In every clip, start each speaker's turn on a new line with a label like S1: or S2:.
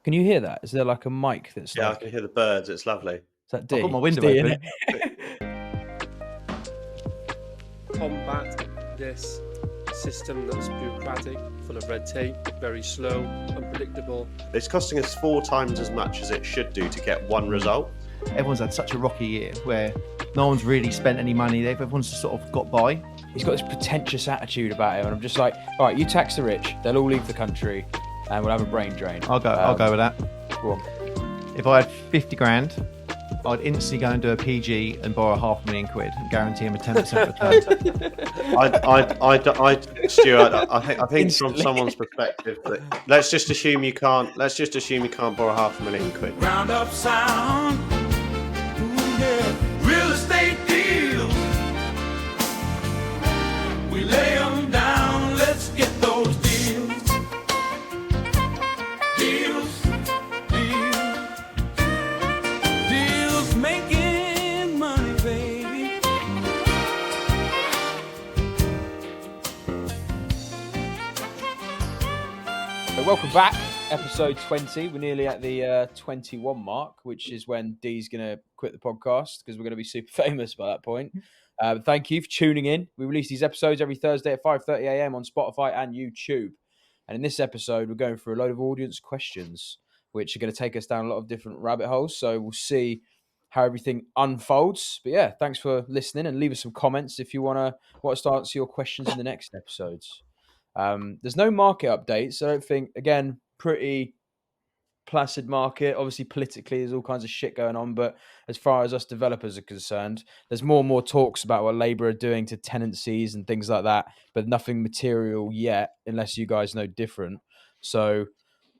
S1: Can you hear that? Is there like a mic that's
S2: Yeah,
S1: like?
S2: I can hear the birds. It's lovely.
S1: Is that D?
S3: I've got my
S1: It's
S3: window
S1: D,
S3: open.
S4: Combat this system that's bureaucratic, full of red tape, very slow, unpredictable.
S2: It's costing us 4 times as much as it should do to get one result.
S3: Everyone's had such a rocky year where no one's really spent any money. Everyone's just sort of got by.
S1: He's got this pretentious attitude about him, and I'm just like, all right, you tax the rich, they'll all leave the country, and we'll have a brain drain.
S3: I'll go with that.
S1: Go on.
S3: If I had 50 grand, I'd instantly go and do a PG and borrow £500,000 and guarantee him a 10% return.
S2: Stuart, I think from
S1: Instantly.
S2: someone's perspective, let's just assume you can't borrow £500,000.
S5: Round up sound, ooh, yeah. Real estate deals. We lay them down, let's get those deals. Deals, deals, making money, baby.
S1: So welcome back, episode 20. We're nearly at the 21 mark, which is when Dee's going to quit the podcast because we're going to be super famous by that point. Thank you for tuning in. We release these episodes every Thursday at 5:30 a.m. on Spotify and YouTube. And in this episode, we're going through a load of audience questions, which are going to take us down a lot of different rabbit holes. So we'll see how everything unfolds. But yeah, thanks for listening, and leave us some comments if you want us to answer your questions in the next episodes. There's no market updates. I don't think, again, pretty placid market. Obviously, politically, there's all kinds of shit going on. But as far as us developers are concerned, there's more and more talks about what Labour are doing to tenancies and things like that, but nothing material yet, unless you guys know different. So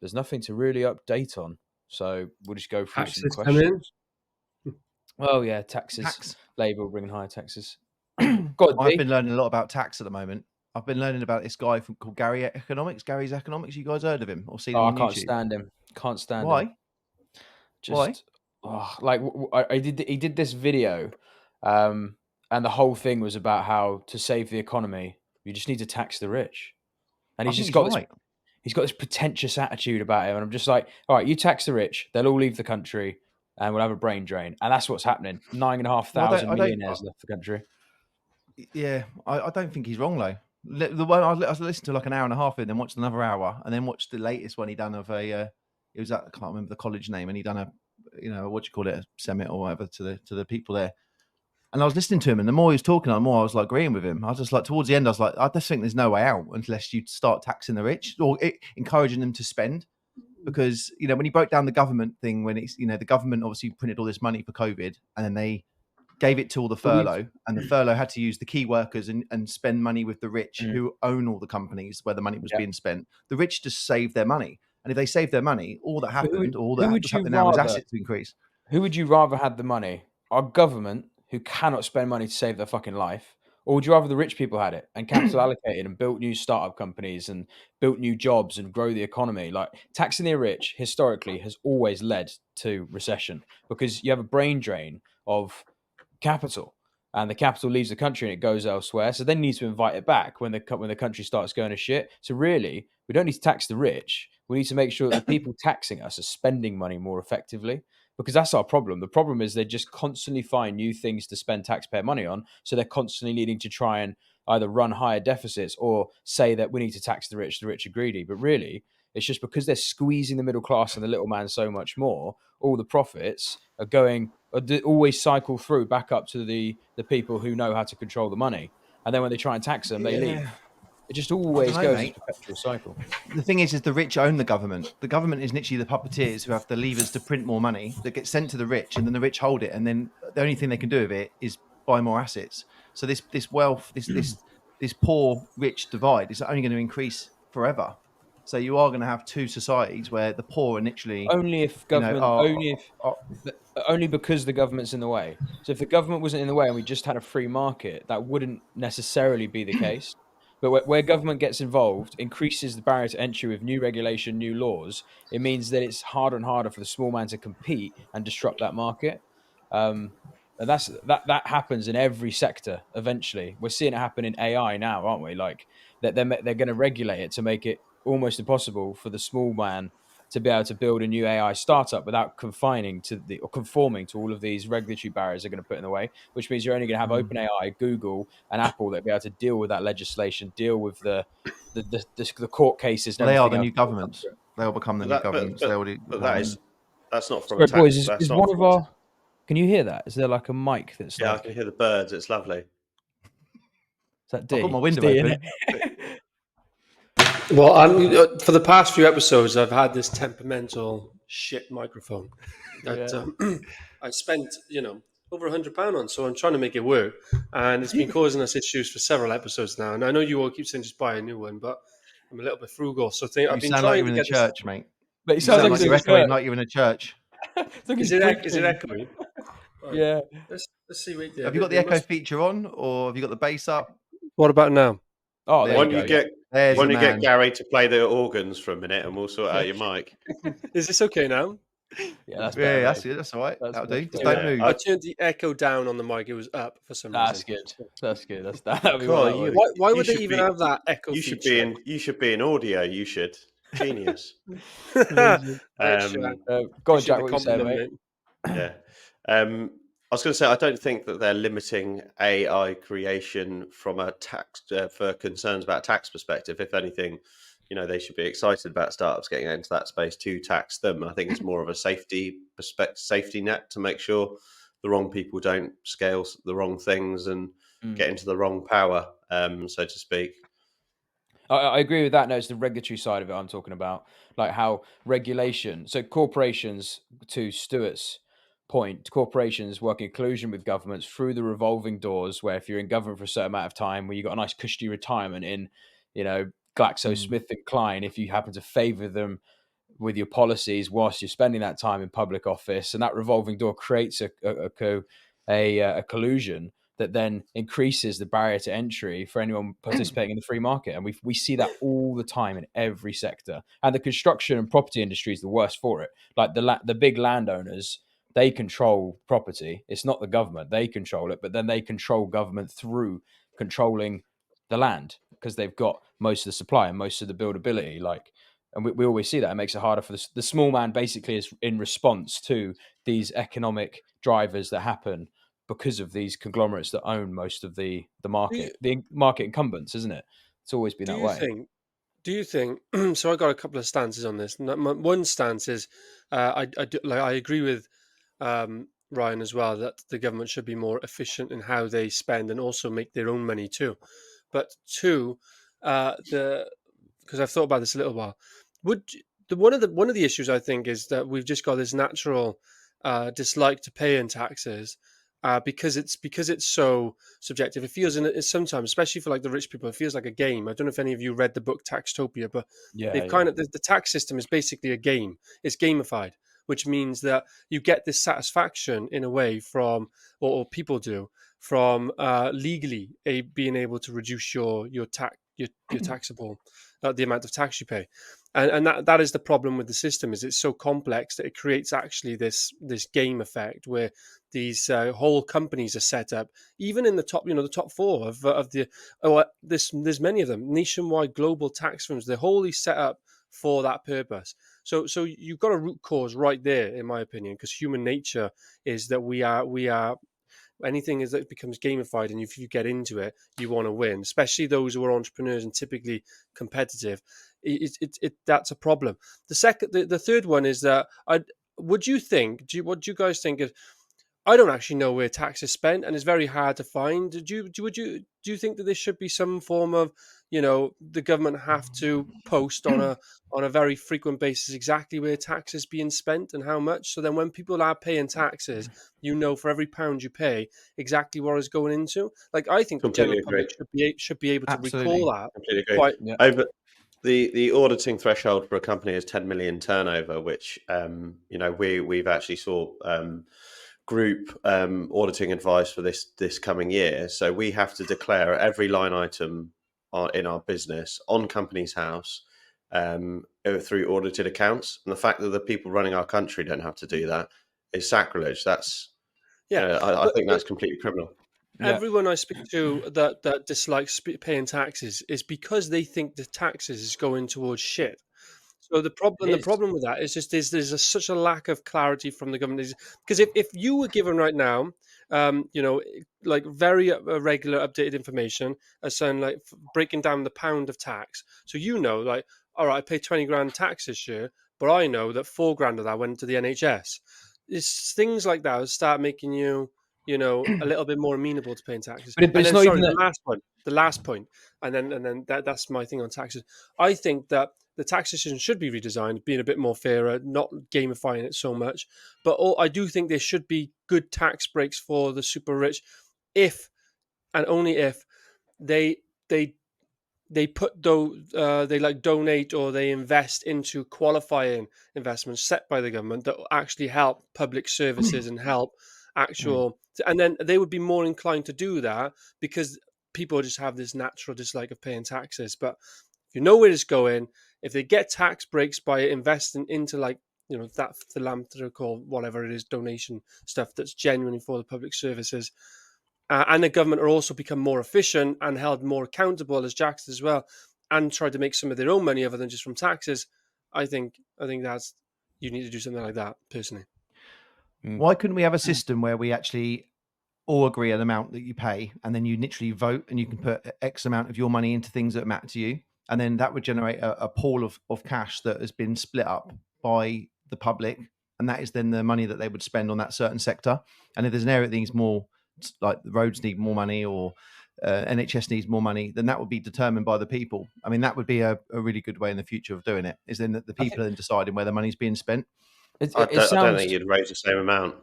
S1: there's nothing to really update on. So we'll just go through some
S4: Taxes come in.
S1: questions. Oh, yeah, taxes.
S3: Tax.
S1: Labour bringing higher taxes. God,
S3: I've been learning a lot about tax at the moment. I've been learning about this guy called Gary's Economics. You guys heard of him or seen him
S1: I
S3: on
S1: can't
S3: YouTube?
S1: stand him. Can't stand him.
S3: Why?
S1: Just,
S3: Why?
S1: He did this video, and the whole thing was about how to save the economy, you just need to tax the rich. And he's just got he's got this pretentious attitude about him, and I'm just like, all right, you tax the rich, they'll all leave the country, and we'll have a brain drain. And that's what's happening. 9,500 millionaires left the country.
S3: Yeah, I don't think he's wrong though. The one I listened to like an hour and a half of it, then watched another hour, and then watched the latest one he done of a. It was at, I can't remember the college name, and he done a summit or whatever to the people there. And I was listening to him, and the more he was talking, the more I was like agreeing with him. I was just like, towards the end, I was like, I just think there's no way out unless you start taxing the rich or encouraging them to spend. Because when he broke down the government thing, when it's the government obviously printed all this money for COVID, and then they gave it to all the furlough, and the furlough had to use the key workers and spend money with the rich who own all the companies where the money was being spent. The rich just saved their money. And if they saved their money, all that happened, was happening now is assets increase.
S1: Who would you rather had the money? Our government, who cannot spend money to save their fucking life, or would you rather the rich people had it and capital allocated and built new startup companies and built new jobs and grow the economy? Like, taxing the rich historically has always led to recession because you have a brain drain of capital, and the capital leaves the country and it goes elsewhere. So then you need to invite it back when the country starts going to shit. So really, we don't need to tax the rich. We need to make sure that the people taxing us are spending money more effectively, because that's our problem. The problem is they just constantly find new things to spend taxpayer money on. So they're constantly needing to try and either run higher deficits or say that we need to tax the rich are greedy. But really, it's just because they're squeezing the middle class and the little man so much more, all the profits are always cycle through back up to the people who know how to control the money. And then when they try and tax them, they leave. It just always goes in a perpetual cycle.
S3: The thing is the rich own the government. The government is literally the puppeteers who have the levers to print more money that gets sent to the rich, and then the rich hold it, and then the only thing they can do with it is buy more assets. So this wealth, this poor rich divide is only going to increase forever. So you are going to have two societies where the poor are literally
S1: only because the government's in the way. So if the government wasn't in the way and we just had a free market, that wouldn't necessarily be the case. But where government gets involved, increases the barrier to entry with new regulation, new laws. It means that it's harder and harder for the small man to compete and disrupt that market. And that happens in every sector. Eventually, we're seeing it happen in AI now, aren't we? Like that they're going to regulate it to make it almost impossible for the small man to be able to build a new AI startup without conforming to all of these regulatory barriers they're going to put in the way, which means you're only going to have OpenAI, Google, and Apple that be able to deal with that legislation, deal with the court cases and
S3: They are
S1: everything
S3: the
S1: else.
S3: new governments. They'll become the new governments.
S2: That's not from
S1: Sorry,
S2: a tax.
S1: boys,
S2: That's
S1: is
S2: not
S1: one
S2: from
S1: of our... Can you hear that? Is there like a mic that's
S2: Yeah, I
S1: like...
S2: can hear the birds. It's lovely.
S1: Is that D?
S3: I've got my
S1: It's
S3: window
S1: D,
S3: open.
S1: innit?
S4: Well, for the past few episodes, I've had this temperamental shit microphone that I spent, over £100 on. So I'm trying to make it work, and it's been causing us issues for several episodes now. And I know you all keep saying just buy a new one, but I'm a little bit frugal. So I've
S3: You
S4: been
S3: sound like
S4: trying
S3: you're
S4: to
S3: in the
S4: get
S3: church, mate.
S1: But it
S3: You
S1: sounds
S3: sound
S1: like
S3: like
S1: he's
S3: you're
S1: in
S3: echoing
S1: church.
S3: like you're in a church.
S1: It's like
S4: Is
S1: he's
S4: it
S1: preaching.
S4: echoing? Right.
S1: Yeah.
S4: Let's see right there.
S3: Have you got the echo feature on, or have you got the bass up?
S4: What about now?
S1: Oh,
S3: There
S1: there
S2: Why
S1: you
S2: don't
S1: go.
S2: you get
S3: There's
S2: Why
S3: the
S2: don't you get
S3: man.
S2: Gary to play the organs for a minute, and we'll sort out your mic.
S4: Is this okay now?
S1: Yeah, that's better.
S3: Yeah, that's
S1: mate.
S3: it. That's all right.
S1: That's
S3: That'll
S1: much
S3: do. Just
S1: better.
S3: don't move.
S4: I turned the echo down on the mic. It was up for some
S1: That's
S4: reason.
S1: good. That's good. That'll be
S2: Cool,
S1: one.
S2: you-
S4: Why would
S2: You
S4: they
S2: should
S4: even
S2: be-
S4: have that echo
S2: You should
S4: feature?
S2: be in audio. You should. Genius.
S1: Amazing.
S4: Thanks, Jack.
S1: Go on,
S4: Appreciate
S1: Jack.
S4: the
S1: What you saying, mate?
S4: compliment,
S2: Yeah. I was going to say I don't think that they're limiting AI creation from a tax for concerns about tax perspective. If anything, they should be excited about startups getting into that space to tax them. I think it's more of a safety net to make sure the wrong people don't scale the wrong things and get into the wrong power, so to speak.
S1: I agree with that. No, it's the regulatory side of it I'm talking about, like how regulation. So corporations, to Stuart's point, corporations work in collusion with governments through the revolving doors, where if you're in government for a certain amount of time, where you got a nice cushy retirement in, GlaxoSmithKline, if you happen to favour them with your policies whilst you're spending that time in public office, and that revolving door creates a collusion that then increases the barrier to entry for anyone participating in the free market. And we see that all the time in every sector. And the construction and property industry is the worst for it. Like the big landowners, they control property. It's not the government. They control it, but then they control government through controlling the land because they've got most of the supply and most of the buildability. And we always see that. It makes it harder for the small man. Basically is in response to these economic drivers that happen because of these conglomerates that own most of the market, the market incumbents, isn't it? It's always been that way.
S4: Do you think? So I got a couple of stances on this. One stance is, I agree with Ryan as well that the government should be more efficient in how they spend and also make their own money too. But two, because I've thought about this a little while, one of the issues I think is that we've just got this natural dislike to paying taxes. Because it's so subjective. It feels sometimes, especially for like the rich people, it feels like a game. I don't know if any of you read the book Taxtopia, but they've kind of the tax system is basically a game. It's gamified, which means that you get this satisfaction in a way from, or people do, from legally being able to reduce your taxable, the amount of tax you pay. And that is the problem with the system, is it's so complex that it creates actually this game effect where these whole companies are set up, even in the top, the top four there's many of them, nationwide global tax firms. They're wholly set up for that purpose. So you've got a root cause right there, in my opinion, because human nature is that we are anything is that it becomes gamified, and if you get into it, you want to win, especially those who are entrepreneurs and typically competitive. That's a problem. The third one is that what do you guys think of? I don't actually know where tax is spent, and it's very hard to find. Do you think that there should be some form of, the government have to post on a very frequent basis exactly where tax is being spent and how much? So then when people are paying taxes, for every pound you pay exactly what it's going into. Like, I think the general public should be able to recall that.
S2: Completely agree.
S4: Quite,
S2: Over the auditing threshold for a company is 10 million turnover, which we've actually saw group auditing advice for this coming year. So we have to declare every line item in our business on Companies House through audited accounts. And the fact that the people running our country don't have to do that is sacrilege. That's I think that's completely criminal.
S4: Everyone I speak to that dislikes paying taxes is because they think the taxes is going towards shit. So the
S1: It is.
S4: problem with that is just such a lack of clarity from the government. Because if you were given right now, like very regular updated information, as saying like breaking down the pound of tax, so like, all right, I pay 20 grand tax this year, but I know that 4 grand of that went to the NHS. It's things like that that start making you, a little bit more amenable to paying taxes.
S1: But
S4: And
S1: it's
S4: then,
S1: not
S4: sorry,
S1: even that.
S4: the last point, and then that's my thing on taxes. I think that the tax system should be redesigned, being a bit more fairer, not gamifying it so much. But I do think there should be good tax breaks for the super rich, if and only if they they they like donate or they invest into qualifying investments set by the government that will actually help public services and help actual, and then they would be more inclined to do that, because people just have this natural dislike of paying taxes. But if you know where it's going, if they get tax breaks by investing into, like, that philanthropic or whatever it is, donation stuff that's genuinely for the public services, and the government are also become more efficient and held more accountable, as Jack said as well, and try to make some of their own money other than just from taxes. I think that's, you need to do something like that, personally.
S3: Why couldn't we have a system where we actually all agree an amount that you pay, and then you literally vote, and you can put X amount of your money into things that matter to you, and then that would generate a pool of cash that has been split up by the public, and that is then the money that they would spend on that certain sector. And if there's an area that needs more, like the roads need more money, or NHS needs more money, then that would be determined by the people. I mean, that would be a really good way in the future of doing it, is then that the people are then deciding where the money's being spent.
S2: I don't think you'd raise the same amount.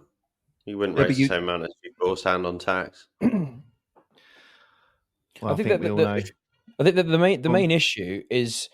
S2: You wouldn't raise the same amount as people stand on tax.
S3: Well, I think we all know.
S1: I think that the main issue is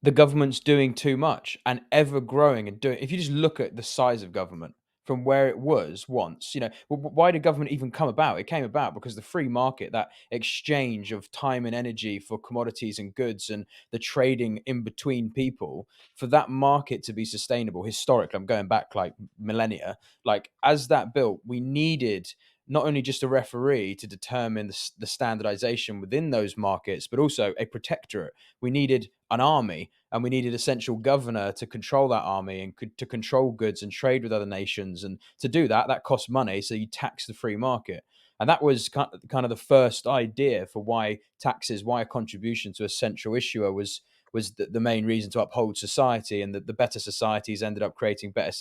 S1: the government's doing too much and ever growing and doing. If you just look at the size of government from where it was once, why did government even come about? It came about because the free market, that exchange of time and energy for commodities and goods, and the trading in between people, for that market to be sustainable historically, I'm going back like millennia, like as that built, we needed not only just a referee to determine the standardization within those markets, but also a protectorate. We needed an army, and we needed a central governor to control that army and to control goods and trade with other nations. And to do that costs money. So you tax the free market. And that was kind of the first idea for why taxes, why a contribution to a central issuer was the main reason to uphold society, and that the better societies ended up creating better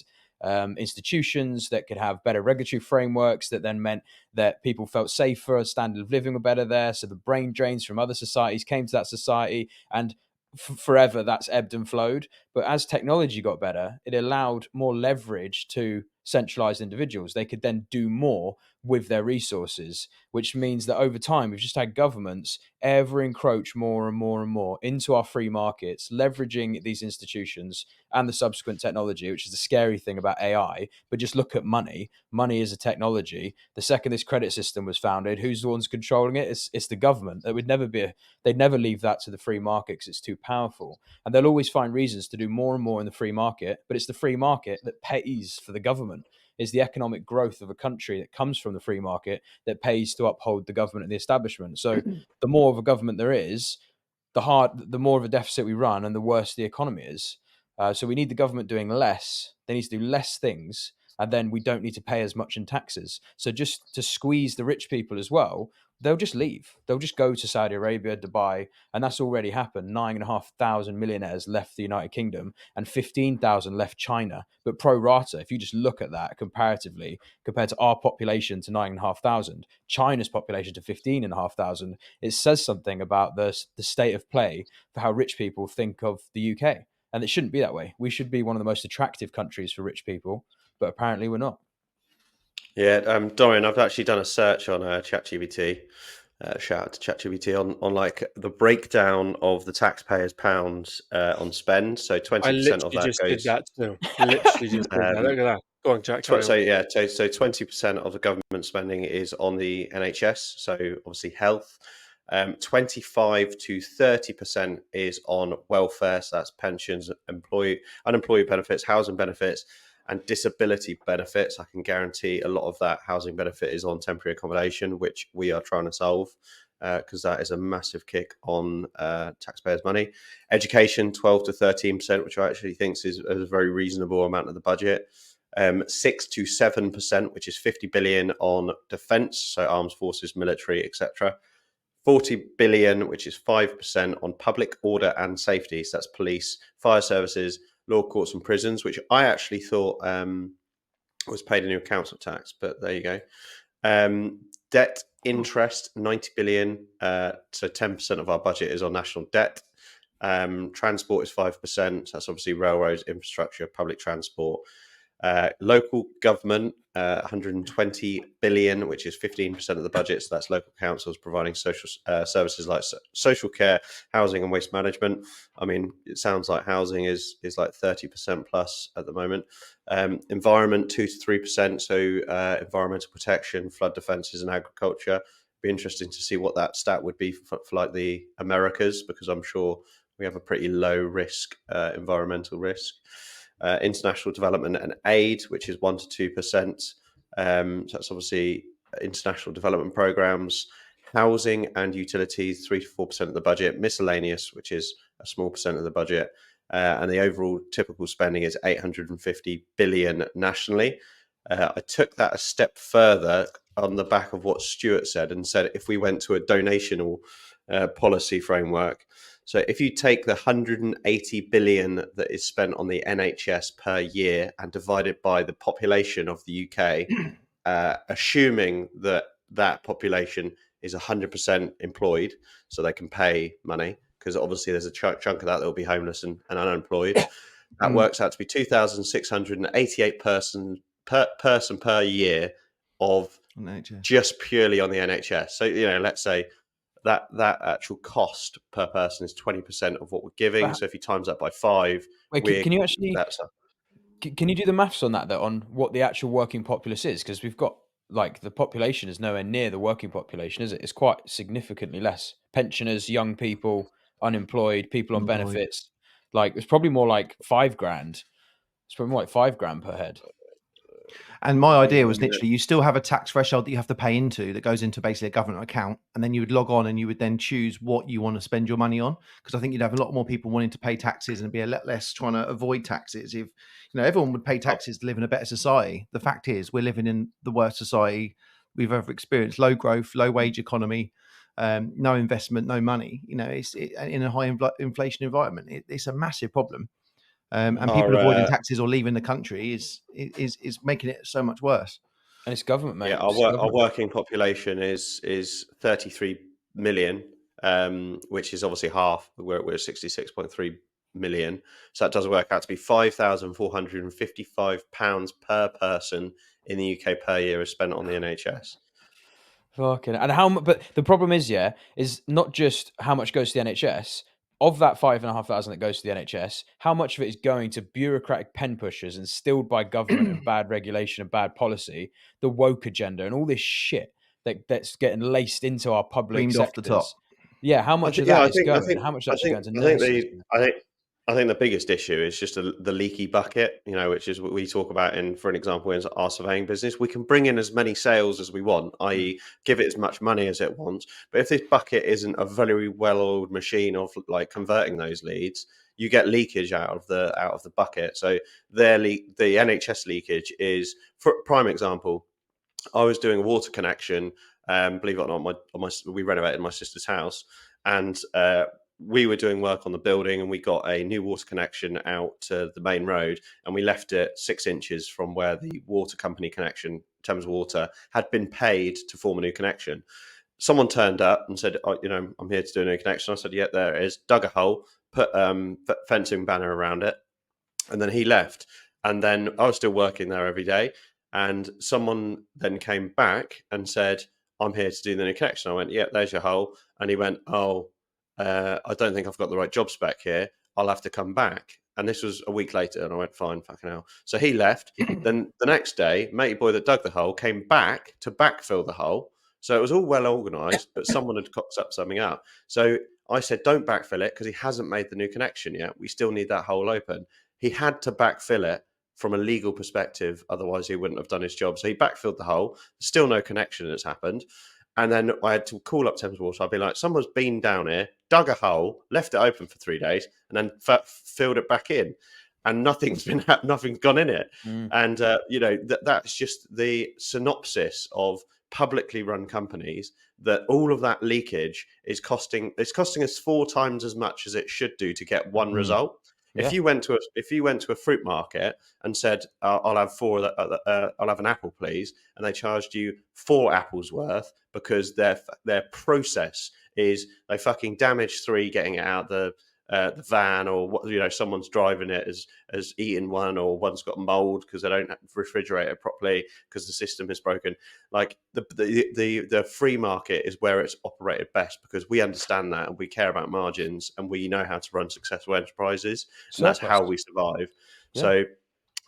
S1: institutions that could have better regulatory frameworks, that then meant that people felt safer, standard of living were better there. So the brain drains from other societies came to that society, and forever that's ebbed and flowed. But as technology got better, it allowed more leverage to centralized individuals. They could then do more with their resources, which means that over time we've just had governments ever encroach more and more and more into our free markets, leveraging these institutions and the subsequent technology, which is the scary thing about AI. But just look at money. Money is a technology. The second this credit system was founded, who's the ones controlling it? It's the government. They'd never leave that to the free market because it's too powerful. And they'll always find reasons to do more and more in the free market, but it's the free market that pays for the government. Is the economic growth of a country that comes from the free market that pays to uphold the government and the establishment. So the more of a government there is, the more of a deficit we run, and the worse the economy is. So we need the government doing less. They need to do less things, and then we don't need to pay as much in taxes. So just to squeeze the rich people as well, they'll just leave. They'll just go to Saudi Arabia, Dubai, and that's already happened. 9,500 millionaires left the United Kingdom, and 15,000 left China. But pro rata, if you just look at that comparatively, compared to our population to 9,500, China's population to 15,500, it says something about the state of play for how rich people think of the UK. And it shouldn't be that way. We should be one of the most attractive countries for rich people, but apparently we're not.
S2: Yeah, Dorian, I've actually done a search on ChatGPT. Shout out to ChatGPT on like the breakdown of the taxpayers' pounds on spend. So 20% of that
S4: just
S2: goes.
S4: Did that too. Literally just did that. Look at that. Go on, Jack.
S2: So 20% of the government spending is on the NHS. So obviously health. 25 to 30% is on welfare. So that's pensions, unemployed benefits, housing benefits, and disability benefits. I can guarantee a lot of that housing benefit is on temporary accommodation, which we are trying to solve. because that is a massive kick on taxpayers' money. Education, 12 to 13%, which I actually think is a very reasonable amount of the budget. 6 to 7%, which is 50 billion on defence, so armed forces, military, etc. 40 billion, which is 5% on public order and safety. So that's police, fire services, law courts and prisons, which I actually thought was paid in your council tax, but there you go. Debt interest, 90 billion. So 10% of our budget is on national debt. Transport is 5%. So that's obviously railroads, infrastructure, public transport. Local government, 120 billion, which is 15% of the budget. So that's local councils providing social services like social care, housing and waste management. I mean, it sounds like housing is like 30% plus at the moment. Environment, 2 to 3%. So environmental protection, flood defences and agriculture. Be interesting to see what that stat would be for like the Americas, because I'm sure we have a pretty low risk environmental risk. International development and aid, which is 1 to 2%. So that's obviously international development programs. Housing and utilities, 3 to 4% of the budget. Miscellaneous, which is a small percent of the budget. And the overall typical spending is 850 billion nationally. I took that a step further on the back of what Stuart said and said if we went to a donational policy framework. So if you take the 180 billion that is spent on the NHS per year and divide it by the population of the UK, assuming that that population is 100% employed, so they can pay money, because obviously there's a chunk of that will be homeless and unemployed. That works out to be 2,688 person per year of
S3: NHS.
S2: just purely on the NHS. So, let's say that actual cost per person is 20% of what we're giving.
S1: But-
S2: so if you times that by 5,
S1: Wait, can you actually
S2: that's
S1: can you do the maths on that though, on what the actual working populace is? Because we've got like the population is nowhere near the working population, is it? It's quite significantly less. Pensioners, young people, unemployed, people on
S3: Unemployed.
S1: benefits. Like it's probably more like $5,000. It's probably more like $5,000 per head.
S3: And my idea was literally you still have a tax threshold that you have to pay into that goes into basically a government account. And then you would log on and you would then choose what you want to spend your money on. Because I think you'd have a lot more people wanting to pay taxes and be a lot less trying to avoid taxes. If, everyone would pay taxes to live in a better society. The fact is we're living in the worst society we've ever experienced. Low growth, low wage economy, no investment, no money. It's in a high inflation environment. It's a massive problem. And people avoiding taxes or leaving the country is making it so much worse.
S1: And it's government, mate.
S2: Yeah, our working population is 33 million, which is obviously half. We're 66.3 million. So that does work out to be £5,455 per person in the UK per year is spent on the NHS.
S1: Fucking, and how much? But the problem is not just how much goes to the NHS. Of that 5,500 that goes to the NHS, how much of it is going to bureaucratic pen pushers instilled by government and bad regulation and bad policy, the woke agenda and all this shit that's getting laced into our public
S3: Creamed
S1: sectors?
S3: off the top.
S1: Yeah, how much of that is going? And how much
S2: I
S1: that's going to
S2: think I think the biggest issue is just the leaky bucket, which is what we talk about for an example, in our surveying business. We can bring in as many sales as we want, i.e. give it as much money as it wants. But if this bucket isn't a very well-oiled machine of like converting those leads, you get leakage out of the bucket. So the NHS leakage is, for prime example, I was doing a water connection, believe it or not, we renovated my sister's house, and we were doing work on the building and we got a new water connection out to the main road, and we left it 6 inches from where the water company connection, Thames Water, had been paid to form a new connection. Someone turned up and said, I'm here to do a new connection. I said, yeah, there it is. Dug a hole, put fencing banner around it, and then he left. And then I was still working there every day, and someone then came back and said, I'm here to do the new connection. I went, yeah, there's your hole. And he went, I don't think I've got the right job spec here. I'll have to come back. And this was a week later, and I went, fine, fucking hell. So he left. Then the next day, matey boy that dug the hole came back to backfill the hole. So it was all well organised, but someone had cocked something up. So I said, don't backfill it because he hasn't made the new connection yet. We still need that hole open. He had to backfill it from a legal perspective. Otherwise, he wouldn't have done his job. So he backfilled the hole. Still no connection has happened. And then I had to call up Thames Water. I'd be like, someone's been down here, dug a hole, left it open for 3 days, and then filled it back in, and nothing's gone in it.
S1: Mm.
S2: And that's just the synopsis of publicly run companies. That all of that leakage is costing us 4 times as much as it should do to get one result.
S1: Yeah.
S2: If you went to a fruit market and said, "I'll have I'll have an apple, please," and they charged you 4 apples worth because their process is they fucking damaged 3 getting it out the van, or someone's driving it has eaten one, or one's got mold because they don't refrigerate it properly because the system is broken. Like the free market is where it's operated best because we understand that and we care about margins and we know how to run successful enterprises, and that's how we survive.
S1: Yeah.
S2: So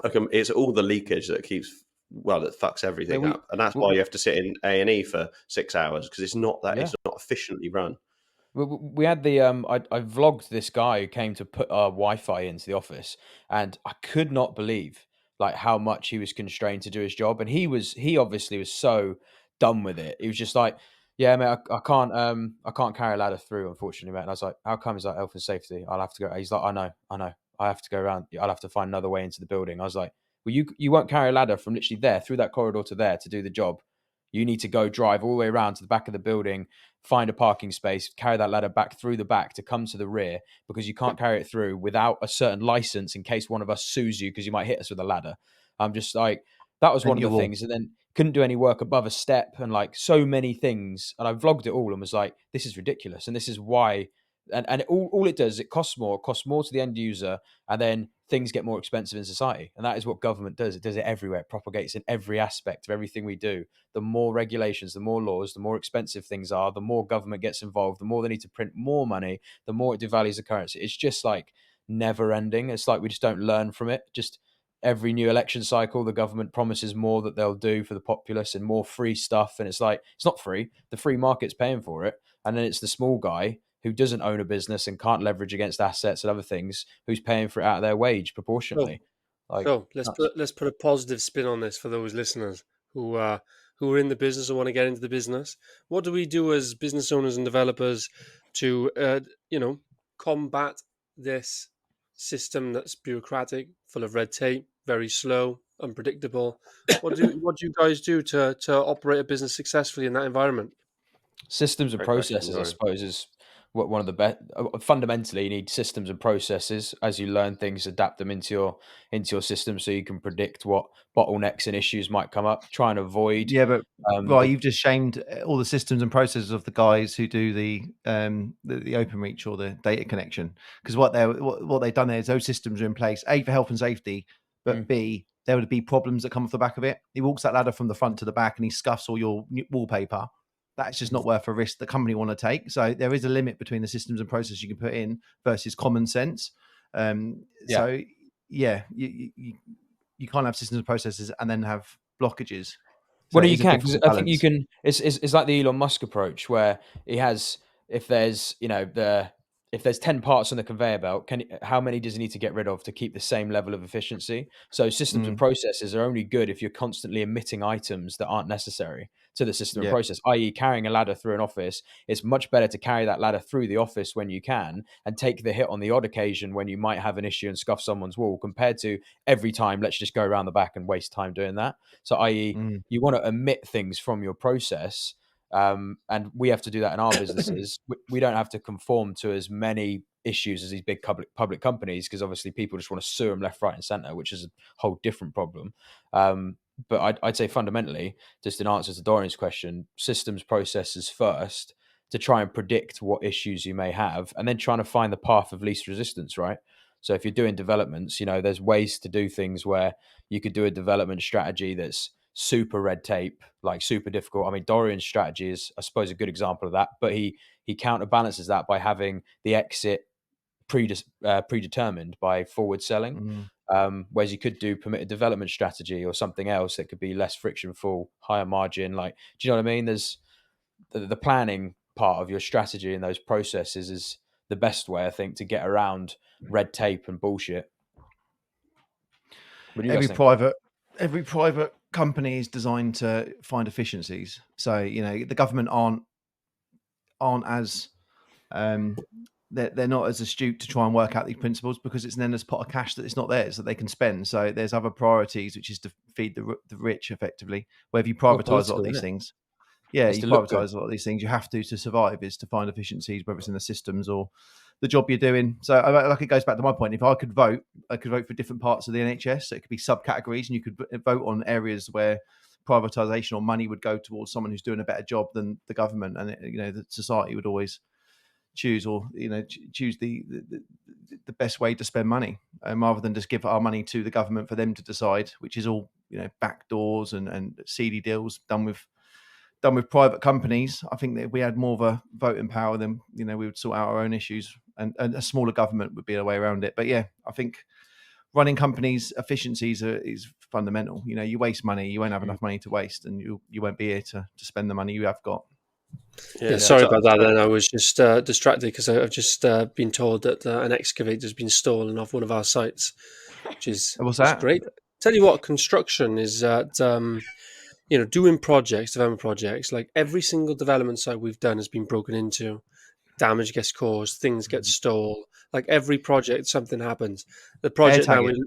S2: it's all the leakage that that fucks everything up, and that's why you have to sit in A&E for 6 hours because it's not efficiently run.
S1: We had the I vlogged this guy who came to put our Wi-Fi into the office, and I could not believe like how much he was constrained to do his job, and he obviously was so done with it. He was just like, "Yeah, mate, I can't carry a ladder through, unfortunately, mate." And I was like, "How come?" He's like, "Health and safety. I'll have to go." He's like, "I know, I have to go around. I'll have to find another way into the building." I was like, "Well, you won't carry a ladder from literally there through that corridor to there to do the job. You need to go drive all the way around to the back of the building, find a parking space, carry that ladder back through the back to come to the rear, because you can't carry it through without a certain license in case one of us sues you because you might hit us with a ladder." I'm just like, that was one of the things. And then couldn't do any work above a step, and like so many things. And I vlogged it all and was like, this is ridiculous. And this is why. And all it does, it costs more to the end user, and then things get more expensive in society. And that is what government does. It does it everywhere. It propagates in every aspect of everything we do. The more regulations, the more laws, the more expensive things are, the more government gets involved, the more they need to print more money, the more it devalues the currency. It's just like never ending. It's like we just don't learn from it. Just every new election cycle, the government promises more that they'll do for the populace and more free stuff. And it's like, it's not free. The free market's paying for it. And then it's the small guy who doesn't own a business and can't leverage against assets and other things, who's paying for it out of their wage proportionally.
S4: So let's put a positive spin on this for those listeners who are in the business or want to get into the business. What do we do as business owners and developers to combat this system that's bureaucratic, full of red tape, very slow, unpredictable? What do you guys do to operate a business successfully in that environment?
S1: Systems and processes, I suppose, is what one of the best. Fundamentally, you need systems and processes. As you learn things, adapt them into your system so you can predict what bottlenecks and issues might come up. Try and avoid.
S3: Yeah, but you've just shamed all the systems and processes of the guys who do the OpenReach or the data connection, because what they've done there is those systems are in place, A, for health and safety, but B, there would be problems that come off the back of it. He walks that ladder from the front to the back and he scuffs all your wallpaper. That's just not worth a risk the company want to take. So there is a limit between the systems and processes you can put in versus common sense. So yeah, you can't have systems and processes and then have blockages. So
S1: Well, you can, because I think you can. It's like the Elon Musk approach, where he has, if there's 10 parts on the conveyor belt, how many does he need to get rid of to keep the same level of efficiency? So systems and processes are only good if you're constantly omitting items that aren't necessary to the system and process, i.e. carrying a ladder through an office. It's much better to carry that ladder through the office when you can and take the hit on the odd occasion when you might have an issue and scuff someone's wall, compared to every time, let's just go around the back and waste time doing that. So i.e. you want to omit things from your process. And we have to do that in our businesses. We don't have to conform to as many issues as these big public companies, because obviously people just want to sue them left, right, and center, which is a whole different problem. But I'd say fundamentally, just in answer to Dorian's question, systems processes first, to try and predict what issues you may have, and then trying to find the path of least resistance, right? So if you're doing developments, there's ways to do things where you could do a development strategy that's super red tape, like super difficult. I mean, Dorian's strategy is, I suppose, a good example of that, but he counterbalances that by having the exit predetermined by forward selling. Whereas you could do permitted development strategy or something else that could be less frictionful, higher margin. Like, do you know what I mean? There's the planning part of your strategy and those processes is the best way, I think, to get around red tape and bullshit.
S3: Every private companies designed to find efficiencies. So the government aren't as they're not as astute to try and work out these principles, because it's then this pot of cash that it's not theirs that they can spend. So there's other priorities, which is to feed the rich effectively. Where if you
S1: More
S3: privatise a lot of
S1: political,
S3: these
S1: isn't it?
S3: things, yeah,
S1: It's
S3: you
S1: to look good.
S3: privatise a lot of these things. You have to survive is to find efficiencies, whether it's in the systems or the job you're doing. So like it goes back to my point. If I could vote for different parts of the NHS. So it could be subcategories, and you could vote on areas where privatisation or money would go towards someone who's doing a better job than the government, and the society would always choose choose the best way to spend money, rather than just give our money to the government for them to decide, which is all back doors and seedy deals done with private companies. I think that if we had more of a voting power, then we would sort out our own issues, and a smaller government would be a way around it. But yeah, I think running companies' efficiencies is fundamental. You waste money, you won't have enough money to waste, and you won't be here to spend the money you have got.
S4: Yeah, sorry about that. Then I was just distracted because I've just been told that an excavator has been stolen off one of our sites, which is
S3: What's that?
S4: great. Tell you what, construction is at doing development projects. Like every single development site we've done has been broken into, damage gets caused, things get stolen. Like every project, something happens. The project now
S3: tagging.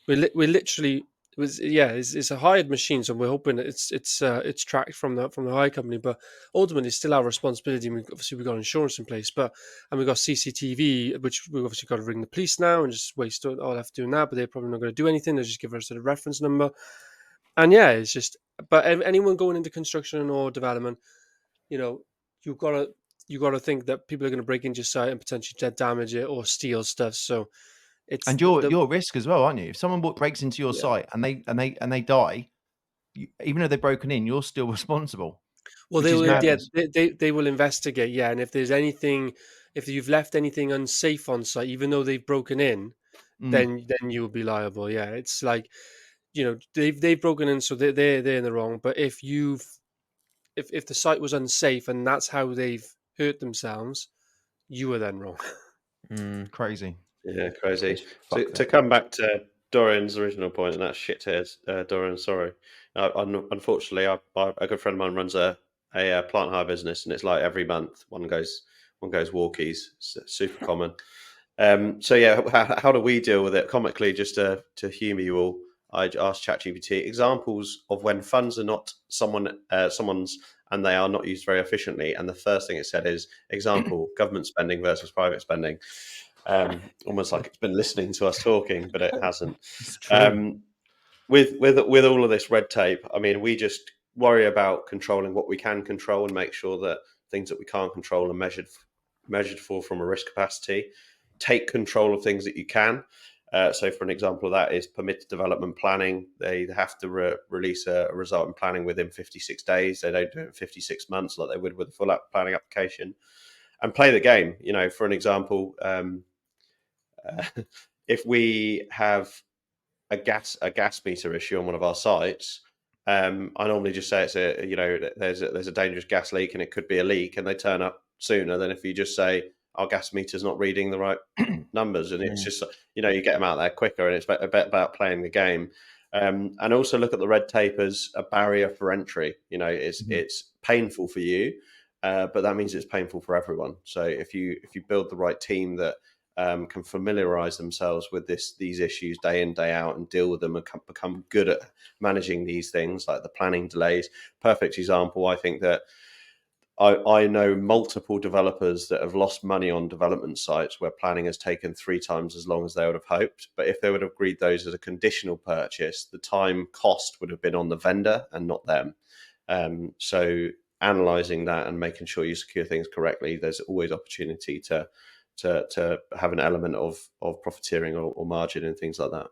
S4: we literally it's a hired machine, so we're hoping that it's tracked from the hire company, but ultimately it's still our responsibility. And we've got insurance in place, and we've got CCTV, which we've obviously got to ring the police now and just waste all have to do now, but they're probably not going to do anything. They'll just give us a reference number, and yeah, it's just. But anyone going into construction or development, you've got to think that people are going to break into your site and potentially damage it or steal stuff. So it's
S3: And you're at risk as well, aren't you? If someone breaks into your site and they die, even though they've broken in, you're still responsible.
S4: Well,
S3: which is madness.
S4: they will investigate, yeah, and if there's anything, if you've left anything unsafe on site, even though they've broken in, then you'll be liable. Yeah, it's like they've broken in, so they're in the wrong. But if if the site was unsafe and that's how they've hurt themselves, you were then wrong.
S3: Crazy.
S2: Yeah, crazy. To come back to Dorian's original point, and that's shit hairs, Dorian, sorry. Unfortunately, a good friend of mine runs a plant hire business, and it's like every month one goes walkies. It's super common. So yeah, how do we deal with it? Comically, just to humour you all, I asked ChatGPT examples of when funds are not someone's and they are not used very efficiently. And the first thing it said is example government spending versus private spending. Almost like it's been listening to us talking, but it hasn't.
S3: It's true.
S2: With all of this red tape, I mean, we just worry about controlling what we can control and make sure that things that we can't control are measured for from a risk capacity. Take control of things that you can. So, for an example of that is permitted development planning. They have to release a result in planning within 56 days. They don't do it in 56 months like they would with a full planning application. And play the game. For an example, if we have a gas meter issue on one of our sites, I normally just say it's there's a dangerous gas leak and it could be a leak, and they turn up sooner than if you just say our gas meter's not reading the right numbers, and it's just you get them out there quicker, and it's a bit about playing the game. And also look at the red tape as a barrier for entry. It's painful for you, but that means it's painful for everyone. So if you build the right team that can familiarize themselves with these issues day in, day out, and deal with them and become good at managing these things like the planning delays. Perfect example, I think that I know multiple developers that have lost money on development sites where planning has taken 3 times as long as they would have hoped. But if they would have agreed those as a conditional purchase, the time cost would have been on the vendor and not them. So analyzing that and making sure you secure things correctly, there's always opportunity to have an element of profiteering or margin and things like that.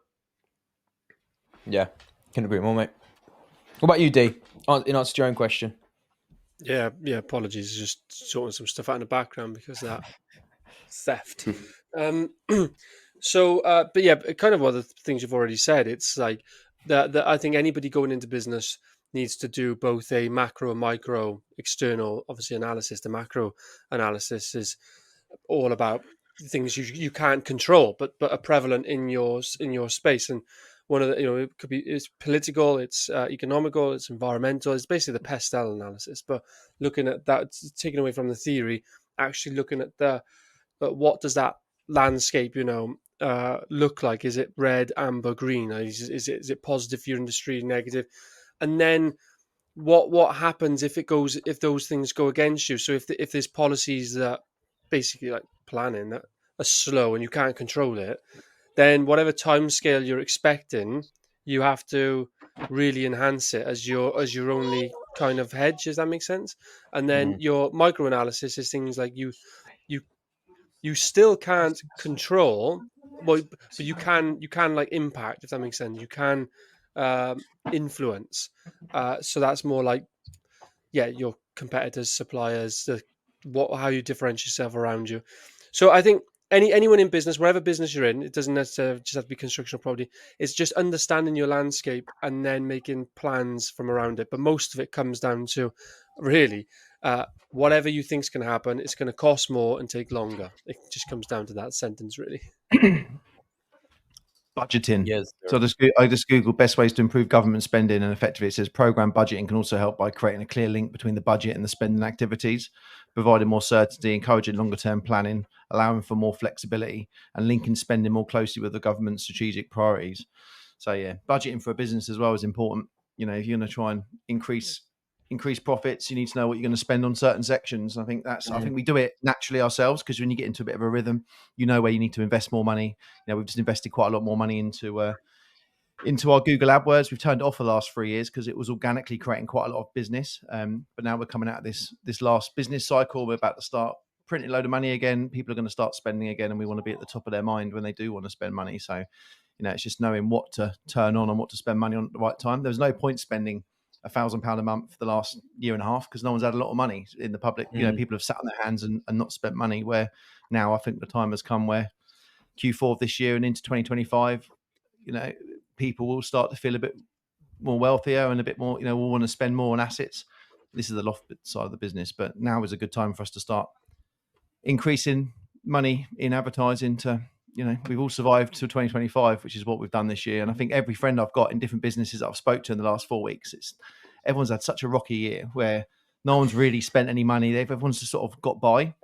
S1: Yeah, can agree more, mate. What about you, D? In answer to your own question.
S4: Yeah. Apologies, just sorting some stuff out in the background because of that theft. But yeah, kind of one of the things you've already said. It's like that. I think anybody going into business needs to do both a macro and micro external, obviously, analysis. The macro analysis is all about things you can't control, but are prevalent in your space. And one of the, it could be, it's political, it's economical, it's environmental. It's basically the Pestel analysis, but looking at that, taken away from the theory, actually looking at but what does that landscape, look like? Is it red, amber, green? Is it positive for your industry, negative? And then what happens if those things go against you? So if there's policies that basically like planning that are slow and you can't control it, then whatever time scale you're expecting, you have to really enhance it as your only kind of hedge. Does that make sense? And then your micro analysis is things like you you still can't control, well, but you can like impact, if that makes sense. You can influence. So that's more like, yeah, your competitors, suppliers, how you differentiate yourself around you. So I think anyone in business, wherever business you're in, it doesn't necessarily just have to be construction or property. It's just understanding your landscape and then making plans from around it. But most of it comes down to really whatever you think's going to happen, it's going to cost more and take longer. It just comes down to that sentence, really.
S3: Budgeting.
S1: Yes.
S3: So I just Googled best ways to improve government spending, and effectively it says program budgeting can also help by creating a clear link between the budget and the spending activities, providing more certainty, encouraging longer term planning, allowing for more flexibility, and linking spending more closely with the government's strategic priorities. So yeah, budgeting for a business as well is important. If you're going to try and increase profits, you need to know what you're going to spend on certain sections. I think we do it naturally ourselves, because when you get into a bit of a rhythm, where you need to invest more money. We've just invested quite a lot more money into our Google AdWords. We've turned it off for the last 3 years because it was organically creating quite a lot of business. But now we're coming out of this last business cycle. We're about to start printing a load of money again. People are going to start spending again, and we want to be at the top of their mind when they do want to spend money. So, it's just knowing what to turn on and what to spend money on at the right time. There's no point spending £1,000 a month for the last year and a half because no one's had a lot of money in the public. People have sat on their hands and not spent money, where now I think the time has come where Q4 of this year and into 2025, people will start to feel a bit more wealthier and a bit more, will want to spend more on assets. This is the loft side of the business, but now is a good time for us to start increasing money in advertising to, we've all survived to 2025, which is what we've done this year. And I think every friend I've got in different businesses that I've spoke to in the last 4 weeks, everyone's had such a rocky year where no one's really spent any money. Everyone's just sort of got by.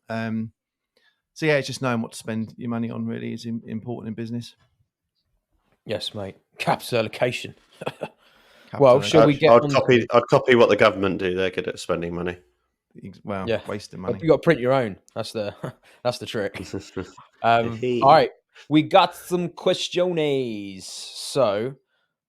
S3: So yeah, it's just knowing what to spend your money on really is important in business.
S1: Yes, mate. Capital allocation. Well, shall we get
S2: I'd copy what the government do. They're good at spending money.
S3: Well,
S1: yeah.
S3: wasting money.
S1: You got to print your own. That's the trick. All right, we got some questiones. So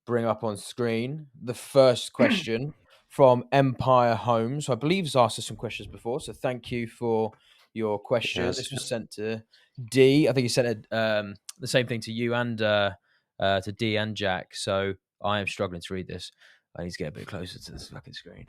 S1: bring up on screen the first question from Empire Homes, who I believe has asked us some questions before. So thank you for your question.
S2: Yes.
S1: This was sent to D. I think he sent the same thing to you and to D and Jack. So I am struggling to read this. I need to get a bit closer to this fucking screen.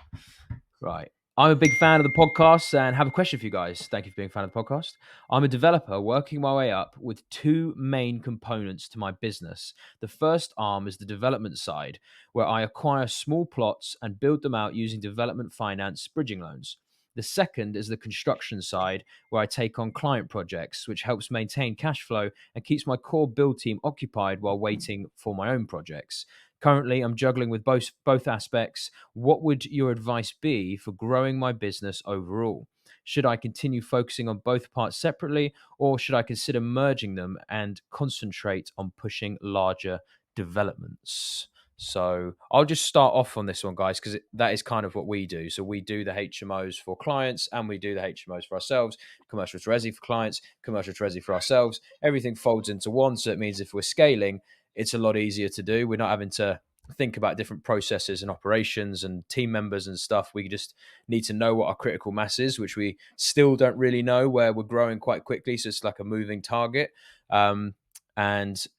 S1: Right. I'm a big fan of the podcast and have a question for you guys. Thank you for being a fan of the podcast. I'm a developer working my way up with two main components to my business. The first arm is the development side, where I acquire small plots and build them out using development finance bridging loans. The second is the construction side, where I take on client projects, which helps maintain cash flow and keeps my core build team occupied while waiting for my own projects. Currently, I'm juggling with both aspects. What would your advice be for growing my business overall? Should I continue focusing on both parts separately, or should I consider merging them and concentrate on pushing larger developments? So I'll just start off on this one, guys, because that is kind of what we do. So we do the HMOs for clients and we do the HMOs for ourselves. Commercial to resi for clients, commercial to resi for ourselves. Everything folds into one. So it means if we're scaling, it's a lot easier to do. We're not having to think about different processes and operations and team members and stuff. We just need to know what our critical mass is, which we still don't really know, where we're growing quite quickly. So it's like a moving target, and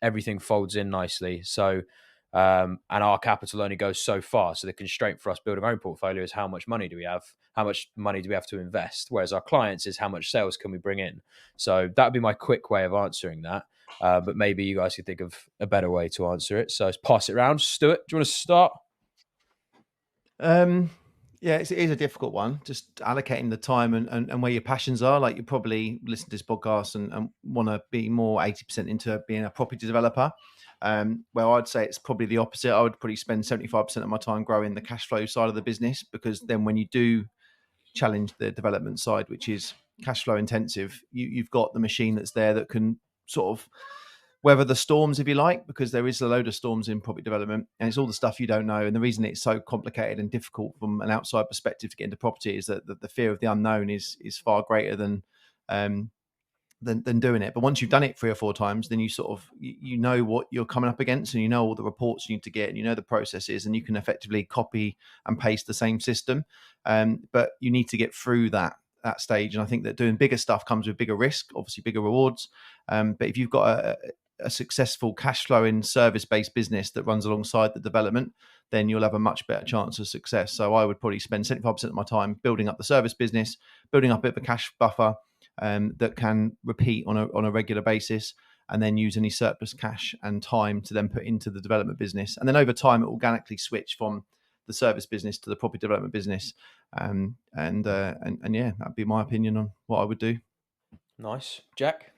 S1: everything folds in nicely. So, and our capital only goes so far. So the constraint for us building our own portfolio is how much money do we have? How much money do we have to invest? Whereas our clients is how much sales can we bring in? So that'd be my quick way of answering that. But maybe you guys could think of a better way to answer it. So let's pass it around. Stuart, do you want to start?
S3: Yeah, it is a difficult one. Just allocating the time and where your passions are. Like you probably listen to this podcast and want to be more 80% into being a property developer. Well, I'd say it's probably the opposite. I would probably spend 75% of my time growing the cash flow side of the business, because then when you do challenge the development side, which is cash flow intensive, you've got the machine that's there that can sort of weather the storms, if you like, because there is a load of storms in property development, and it's all the stuff you don't know. And the reason it's so complicated and difficult from an outside perspective to get into property is that the fear of the unknown is far greater than doing it. But once you've done it 3 or 4 times, then you sort of you know what you're coming up against, and you know all the reports you need to get, and you know the processes, and you can effectively copy and paste the same system. But you need to get through that stage, and I think that doing bigger stuff comes with bigger risk, obviously bigger rewards. But if you've got a successful cash flowing service based business that runs alongside the development, then you'll have a much better chance of success. So I would probably spend 75% of my time building up the service business, building up a bit of a cash buffer that can repeat on a regular basis, and then use any surplus cash and time to then put into the development business. And then over time, it will organically switch from the service business to the property development business. And yeah, that'd be my opinion on what I would do.
S1: Nice. Jack?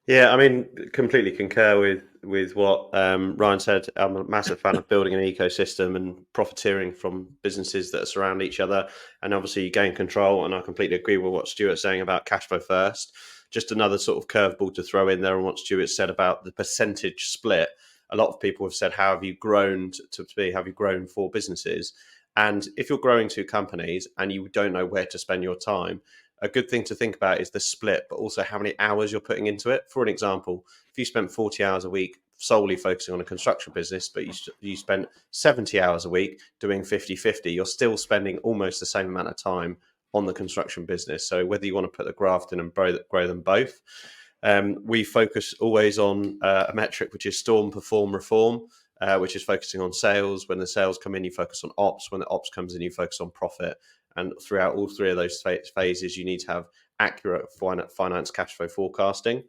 S2: Yeah, I mean, completely concur with what Ryan said. I'm a massive fan of building an ecosystem and profiteering from businesses that surround each other, and obviously you gain control. And I completely agree with what Stuart's saying about cash flow first. Just another sort of curveball to throw in there on what Stuart said about the percentage split. A lot of people have said, "How have you grown to be? Have you grown 4 businesses?" And if you're growing 2 companies and you don't know where to spend your time, a good thing to think about is the split, but also how many hours you're putting into it. For an example, if you spent 40 hours a week solely focusing on a construction business, but you spent 70 hours a week doing 50-50, you're still spending almost the same amount of time on the construction business. So whether you want to put the graft in and grow them both, we focus always on a metric, which is storm, perform, reform, which is focusing on sales. When the sales come in, you focus on ops. When the ops comes in, you focus on profit. And throughout all 3 of those phases, you need to have accurate finance cash flow forecasting.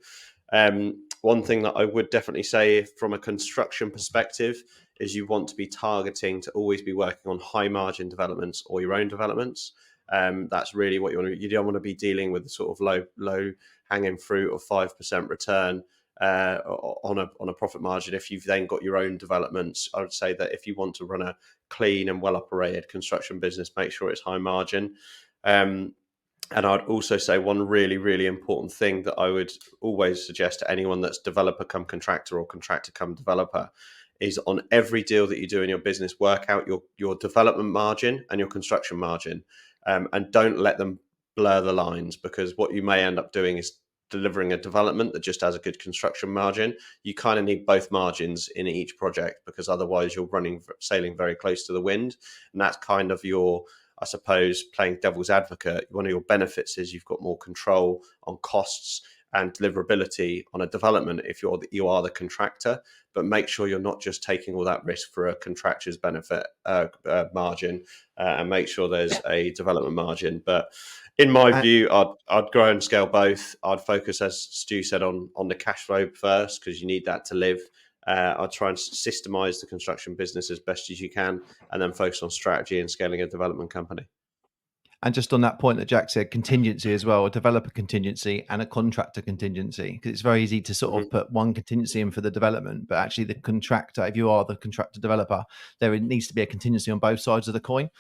S2: One thing that I would definitely say from a construction perspective is you want to be targeting to always be working on high margin developments or your own developments. That's really what you want to. You don't want to be dealing with the sort of low hanging fruit of 5% return on a profit margin. If you've then got your own developments, I would say that if you want to run a clean and well operated construction business, make sure it's high margin. And I'd also say one really, really important thing that I would always suggest to anyone that's developer come contractor or contractor come developer is on every deal that you do in your business, work out your development margin and your construction margin, and don't let them blur the lines, because what you may end up doing is delivering a development that just has a good construction margin. You kind of need both margins in each project, because otherwise you're sailing very close to the wind. And that's kind of your, I suppose, playing devil's advocate. One of your benefits is you've got more control on costs and deliverability on a development if you are the contractor, but make sure you're not just taking all that risk for a contractor's benefit margin, and make sure there's a development margin. But in my view, I'd grow and scale both. I'd focus, as Stu said, on the cash flow first, because you need that to live. I'd try and systemize the construction business as best as you can, and then focus on strategy and scaling a development company.
S3: And just on that point that Jack said, contingency as well, a developer contingency and a contractor contingency, because it's very easy to sort of put one contingency in for the development, but actually the contractor, if you are the contractor developer, there needs to be a contingency on both sides of the coin,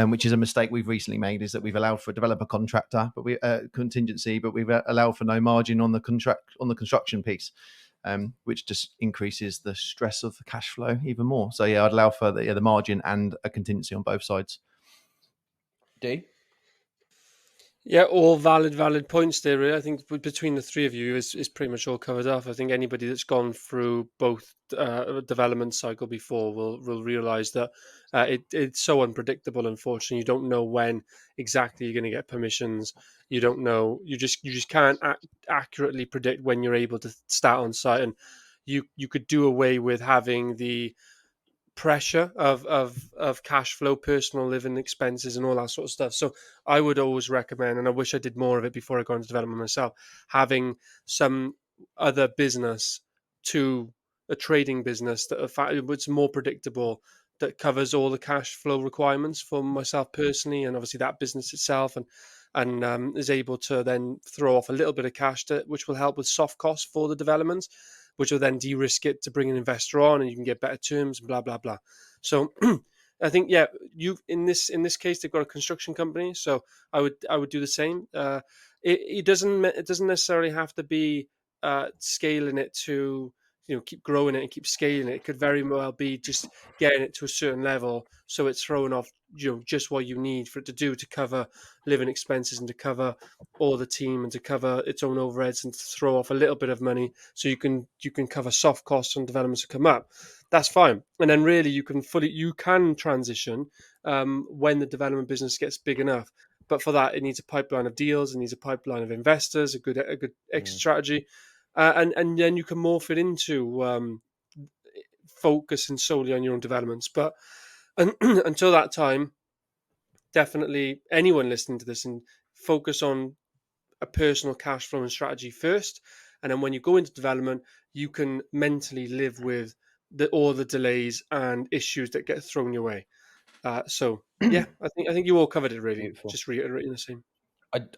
S3: which is a mistake we've recently made, is that we've allowed for a developer contractor, but we contingency, but we've allowed for no margin on the construction piece. Which just increases the stress of the cash flow even more. So yeah, I'd allow for the margin and a contingency on both sides.
S1: D?
S4: Yeah, all valid points there. Really. I think between the 3 of you is pretty much all covered off. I think anybody that's gone through both development cycle before will realise that it's so unpredictable. Unfortunately, you don't know when exactly you're going to get permissions. You don't know. You just can't accurately predict when you're able to start on site, and you could do away with having the pressure of cash flow, personal living expenses, and all that sort of stuff. So I would always recommend, and I wish I did more of it before I got into development myself, having some other business, to a trading business that was more predictable, that covers all the cash flow requirements for myself personally, and obviously that business itself, and is able to then throw off a little bit of cash which will help with soft costs for the developments. which will then de-risk it to bring an investor on, and you can get better terms, blah blah blah. So I think, yeah, you in this case they've got a construction company, so I would do the same. It doesn't necessarily have to be scaling it to, keep growing it and keep scaling it. It could very well be just getting it to a certain level so it's throwing off just what you need for it to do to cover living expenses and to cover all the team and to cover its own overheads and to throw off a little bit of money so you can cover soft costs on developments that come up. That's fine. And then really you can transition when the development business gets big enough. But for that, it needs a pipeline of deals, it needs a pipeline of investors, a good exit strategy, and then you can morph it into focusing solely on your own developments. But until that time, definitely anyone listening to this, and focus on a personal cash flow and strategy first, and then when you go into development, you can mentally live with all the delays and issues that get thrown your way. So yeah, I think you all covered it really.
S1: Beautiful.
S4: Just reiterating the same.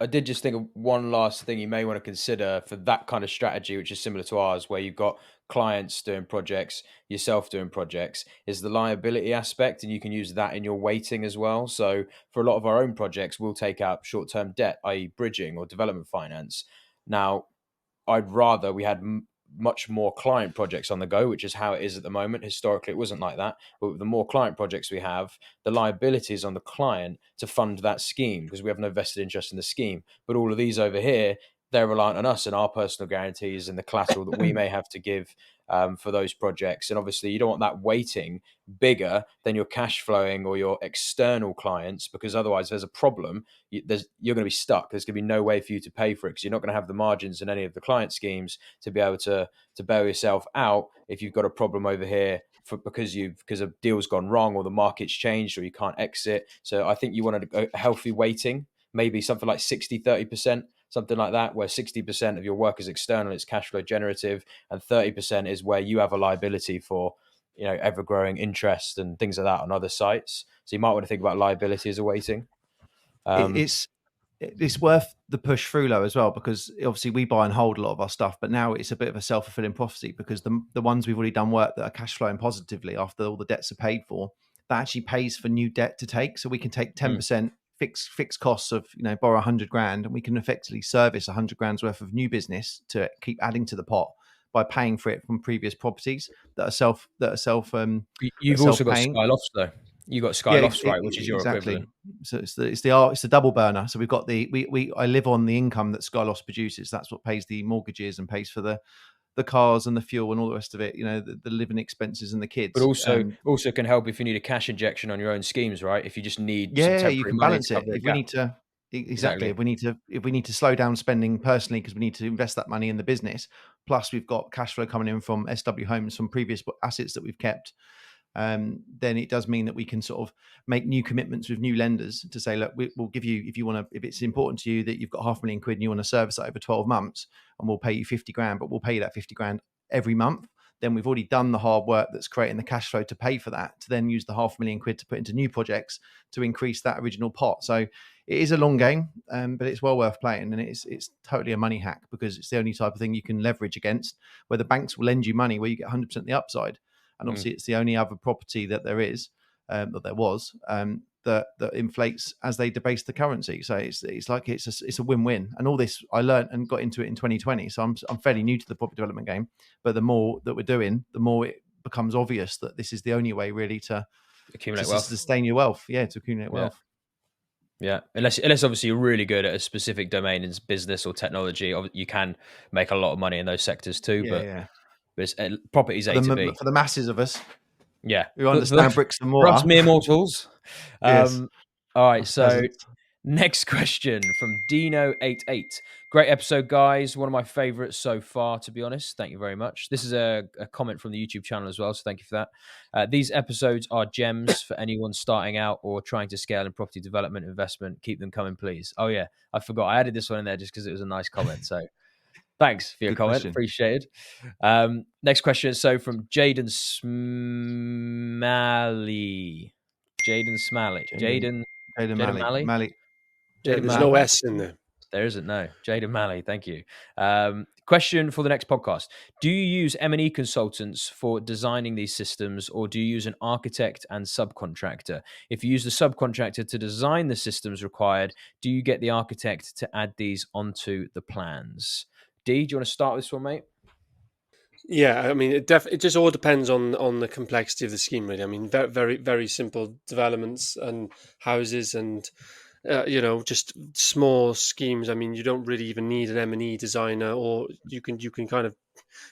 S1: I did just think of one last thing you may want to consider for that kind of strategy, which is similar to ours, where you've got clients doing projects, yourself doing projects, is the liability aspect, and you can use that in your weighting as well. So for a lot of our own projects, we'll take out short-term debt, i.e. bridging or development finance. Now, I'd rather we had much more client projects on the go, which is how it is at the moment. Historically, it wasn't like that. But with the more client projects we have, the liability is on the client to fund that scheme because we have no vested interest in the scheme. But all of these over here, they're reliant on us and our personal guarantees and the collateral that we may have to give for those projects. And obviously, you don't want that weighting bigger than your cash flowing or your external clients, because otherwise, if there's a problem, you're going to be stuck. There's going to be no way for you to pay for it because you're not going to have the margins in any of the client schemes to be able to bail yourself out if you've got a problem over here because a deal's gone wrong or the market's changed or you can't exit. So I think you wanted a healthy weighting, maybe something like 60-30%. Something like that, where 60% of your work is external, it's cash flow generative, and 30% is where you have a liability for, ever growing interest and things like that on other sites. So you might want to think about liability as a weighting.
S3: It's worth the push through low as well, because obviously we buy and hold a lot of our stuff, but now it's a bit of a self-fulfilling prophecy because the ones we've already done work that are cash flowing positively after all the debts are paid for, that actually pays for new debt to take. So we can take 10% fixed costs of, borrow 100 grand, and we can effectively service 100 grand's worth of new business to keep adding to the pot by paying for it from previous properties that are self.
S1: You've also got Sky Lofts though. You got Sky Lofts, right, which is your
S3: exactly.
S1: equivalent.
S3: So it's the double burner. So we've got I live on the income that Sky Lofts produces. That's what pays the mortgages and pays for the cars and the fuel and all the rest of it. The living expenses and the kids.
S1: But also can help if you need a cash injection on your own schemes, right? If you just need some
S3: you
S1: temporary
S3: can
S1: money
S3: balance
S1: to
S3: it.
S1: cover a
S3: If we
S1: gap.
S3: need to. Exactly. If we need to slow down spending personally because we need to invest that money in the business, plus we've got cash flow coming in from SW Homes from previous assets that we've kept, then it does mean that we can sort of make new commitments with new lenders to say, look, we'll give you, if it's important to you that you've got £500,000 and you want to service that over 12 months, and we'll pay you 50 grand, but we'll pay you that 50 grand every month. Then we've already done the hard work that's creating the cash flow to pay for that, to then use the £500,000 to put into new projects to increase that original pot. So it is a long game, but it's well worth playing, and it's totally a money hack because it's the only type of thing you can leverage against, where the banks will lend you money where you get 100% the upside. And obviously, it's the only other property that there is, that there was, that inflates as they debase the currency. So it's like it's a win-win. And all this I learned and got into it in 2020. So I'm fairly new to the property development game, but the more that we're doing, the more it becomes obvious that this is the only way really to
S1: accumulate wealth,
S3: sustain your wealth. Yeah, to accumulate wealth.
S1: Yeah, unless obviously you're really good at a specific domain in business or technology, you can make a lot of money in those sectors too. But it's property's A to B
S3: for the masses of us.
S1: Yeah,
S3: who understand bricks and mortar.
S1: For us mere mortals.
S3: Yes.
S1: All right, so next question from Dino88. Great episode, guys. One of my favorites so far, to be honest. Thank you very much. This is a comment from the YouTube channel as well, so thank you for that. These episodes are gems for anyone starting out or trying to scale in property development investment. Keep them coming, please. Oh, yeah, I forgot. I added this one in there just because it was a nice comment, so... Thanks for your comment.
S3: Question.
S1: Appreciated. Next question. So from Jaden Smalley. Jaden Malley.
S4: There's no S in there.
S1: There isn't, no. Jaden Malley, thank you. Question for the next podcast. Do you use M&E consultants for designing these systems, or do you use an architect and subcontractor? If you use the subcontractor to design the systems required, do you get the architect to add these onto the plans? D, do you want to start with this one, mate?
S4: Yeah, I mean, it just all depends on the complexity of the scheme, really. I mean, very very simple developments and houses and just small schemes. I mean, you don't really even need an M&E designer, or you can kind of,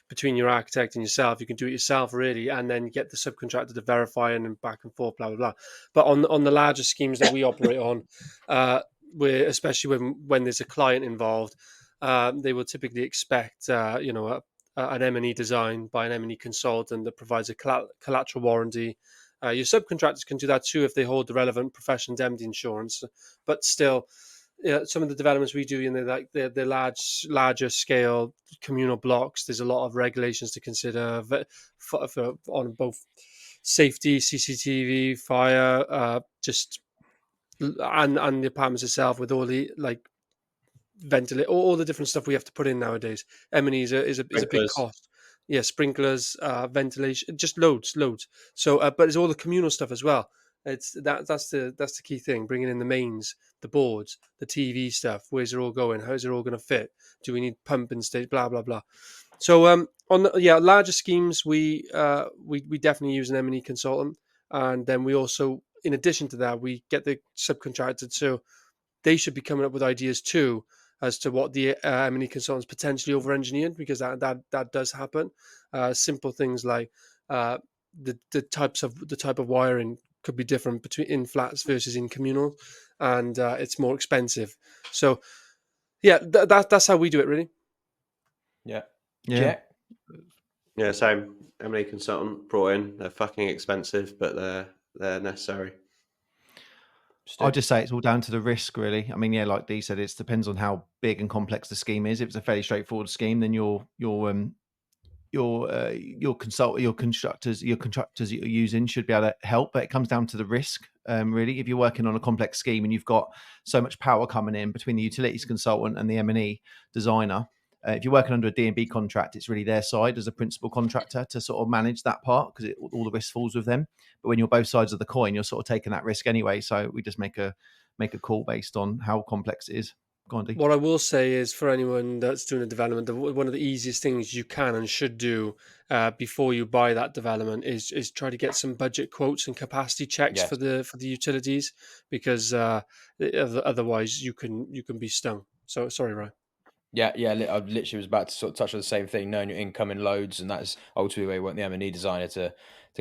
S4: between your architect and yourself, you can do it yourself, really, and then get the subcontractor to verify and then back and forth, blah blah blah. But on the larger schemes that we operate on, where especially when there's a client involved, they will typically expect an M&E design by an M&E consultant that provides a collateral warranty. Your subcontractors can do that too if they hold the relevant professional indemnity insurance, but still, some of the developments we do, like the larger scale communal blocks, there's a lot of regulations to consider on both safety, CCTV, fire, and the apartments itself, with all the ventilate, all the different stuff we have to put in nowadays. M&E is a big
S2: Sprinklers.
S4: cost. Yeah, sprinklers, ventilation, just loads. So, but it's all the communal stuff as well. That's the key thing. Bringing in the mains, the boards, the TV stuff. Where's it all going? How's it all going to fit? Do we need pumping stage? Blah blah blah. So, on the larger schemes, we definitely use an M&E consultant, and then we also, in addition to that, we get the subcontractor. So they should be coming up with ideas too as to what the M&E consultants potentially over-engineered, because that does happen. Simple things like the type of wiring could be different between in flats versus in communal, and it's more expensive. So yeah, that's how we do it, really.
S1: Yeah.
S3: Yeah.
S1: Jack?
S2: Yeah, same. M&E consultant brought in. They're fucking expensive, but they're necessary.
S3: I'll just say it's all down to the risk, really. I mean, yeah, like Dee said, it depends on how big and complex the scheme is. If it's a fairly straightforward scheme, then your contractors you're using should be able to help. But it comes down to the risk, really. If you're working on a complex scheme and you've got so much power coming in between the utilities consultant and the M&E designer, if you're working under a D&B contract, it's really their side as a principal contractor to sort of manage that part, because all the risk falls with them. But when you're both sides of the coin, you're sort of taking that risk anyway. So we just make a call based on how complex it is. Go on, Dee.
S4: What I will say is, for anyone that's doing a development, one of the easiest things you can and should do before you buy that development is try to get some budget quotes and capacity checks
S1: Yes.
S4: for the utilities, because otherwise you can be stung. So sorry, Ryan.
S1: Yeah, I literally was about to sort of touch on the same thing, knowing your incoming loads, and that's ultimately where you want the M&E designer to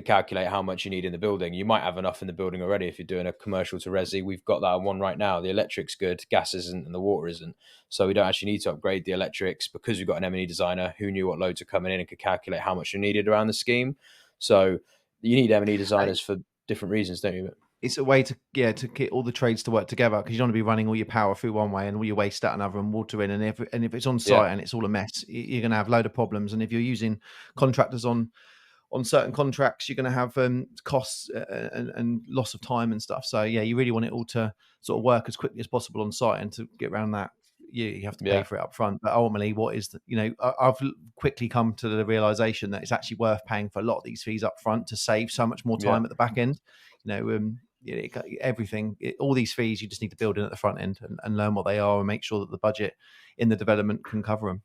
S1: calculate how much you need in the building. You might have enough in the building already if you're doing a commercial to resi. We've got that on one right now. The electric's good, gas isn't, and the water isn't. So we don't actually need to upgrade the electrics because we've got an M&E designer who knew what loads are coming in and could calculate how much you needed around the scheme. So you need M&E designers for different reasons, don't you?
S3: It's a way to get all the trades to work together, because you don't want to be running all your power through one way and all your waste out another and water in. And if it's on site and it's all a mess, you're going to have a load of problems. And if you're using contractors on certain contracts, you're going to have costs and loss of time and stuff. So yeah, you really want it all to sort of work as quickly as possible on site, and to get around that, you have to pay for it up front. But ultimately, what is I've quickly come to the realization that it's actually worth paying for a lot of these fees up front to save so much more time at the back end. Everything, all these fees, you just need to build in at the front end and learn what they are and make sure that the budget in the development can cover them.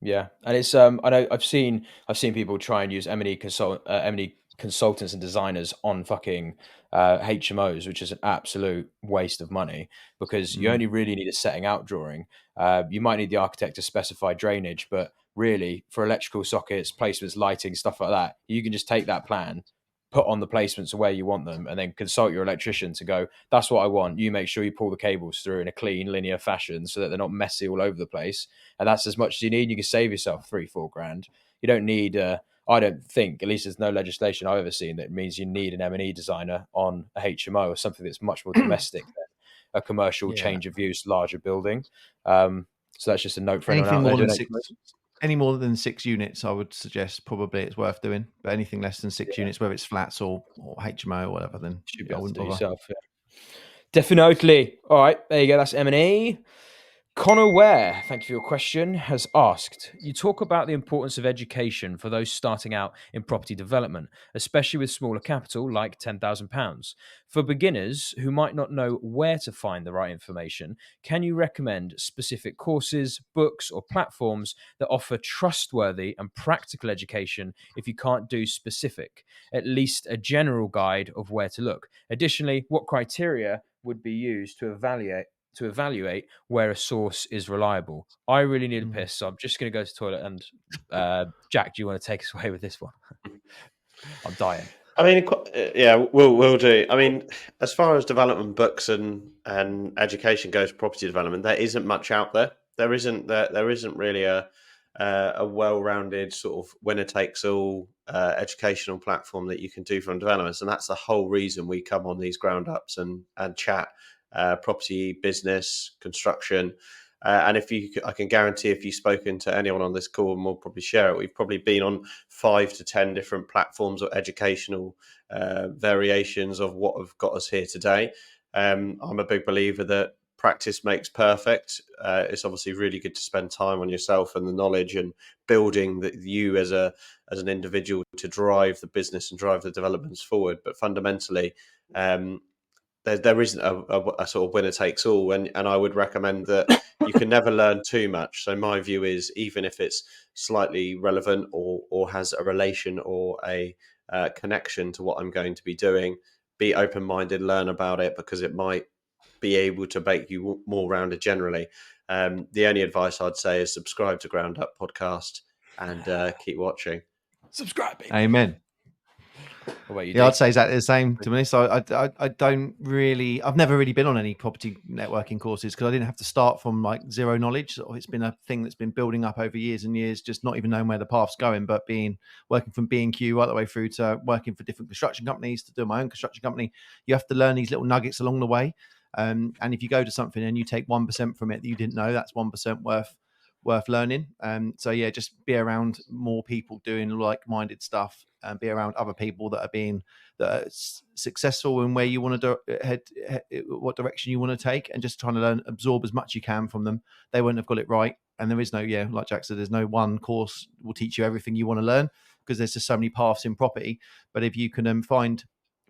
S1: Yeah, and it's I know I've seen people try and use M&E consultants and designers on fucking HMOs, which is an absolute waste of money, because you only really need a setting out drawing. You might need the architect to specify drainage, but really for electrical sockets, placements, lighting, stuff like that, you can just take that plan, put on the placements where you want them, and then consult your electrician to go, that's what I want. You make sure you pull the cables through in a clean, linear fashion so that they're not messy all over the place. And that's as much as you need. You can save yourself 3-4 grand. You don't need, I don't think, at least there's no legislation I've ever seen that means you need an M&E designer on a HMO or something that's much more domestic than a commercial change of use, larger building. So that's just a note for anyone out there doing
S3: any more than 6 units, I would suggest probably it's worth doing. But anything less than 6 units, whether it's flats or HMO or whatever, then
S1: should be able to do yourself. Yeah. Definitely. All right, there you go. That's M&E. Connor Ware, thank you for your question, has asked, you talk about the importance of education for those starting out in property development, especially with smaller capital like £10,000. For beginners who might not know where to find the right information, can you recommend specific courses, books, or platforms that offer trustworthy and practical education if you can't do specific, at least a general guide of where to look? Additionally, what criteria would be used to evaluate where a source is reliable? I really need a piss, so I'm just going to go to the toilet. And Jack, do you want to take us away with this one? I'm dying.
S2: I mean, yeah, we'll do. I mean, as far as development books and education goes, property development, there isn't much out there. There isn't really a well-rounded sort of winner takes all educational platform that you can do from developments, and that's the whole reason we come on these ground ups and chat property, business, construction. And I can guarantee if you've spoken to anyone on this call, and we'll probably share it, we've probably been on 5 to 10 different platforms or educational variations of what have got us here today. I'm a big believer that practice makes perfect. It's obviously really good to spend time on yourself and the knowledge and building that you as an individual to drive the business and drive the developments forward. But fundamentally, there isn't a sort of winner takes all, and I would recommend that you can never learn too much. So my view is, even if it's slightly relevant or has a relation or a connection to what I'm going to be doing, be open-minded, learn about it, because it might be able to make you more rounded generally. The only advice I'd say is subscribe to Ground Up Podcast and keep watching.
S1: Subscribe, baby.
S3: Amen.
S1: Yeah,
S3: I'd say exactly the same, to me. So I don't really, I've never really been on any property networking courses because I didn't have to start from like zero knowledge. So it's been a thing that's been building up over years and years, just not even knowing where the path's going, but working from B&Q right the way through to working for different construction companies, to do my own construction company. You have to learn these little nuggets along the way. And if you go to something and you take 1% from it that you didn't know, that's 1% worth learning. So yeah, just be around more people doing like-minded stuff, and be around other people that are successful in where you want to head, what direction you want to take, and just trying to absorb as much you can from them. They won't have got it right, and there is no, like Jack said, there's no one course will teach you everything you want to learn, because there's just so many paths in property. But if you can find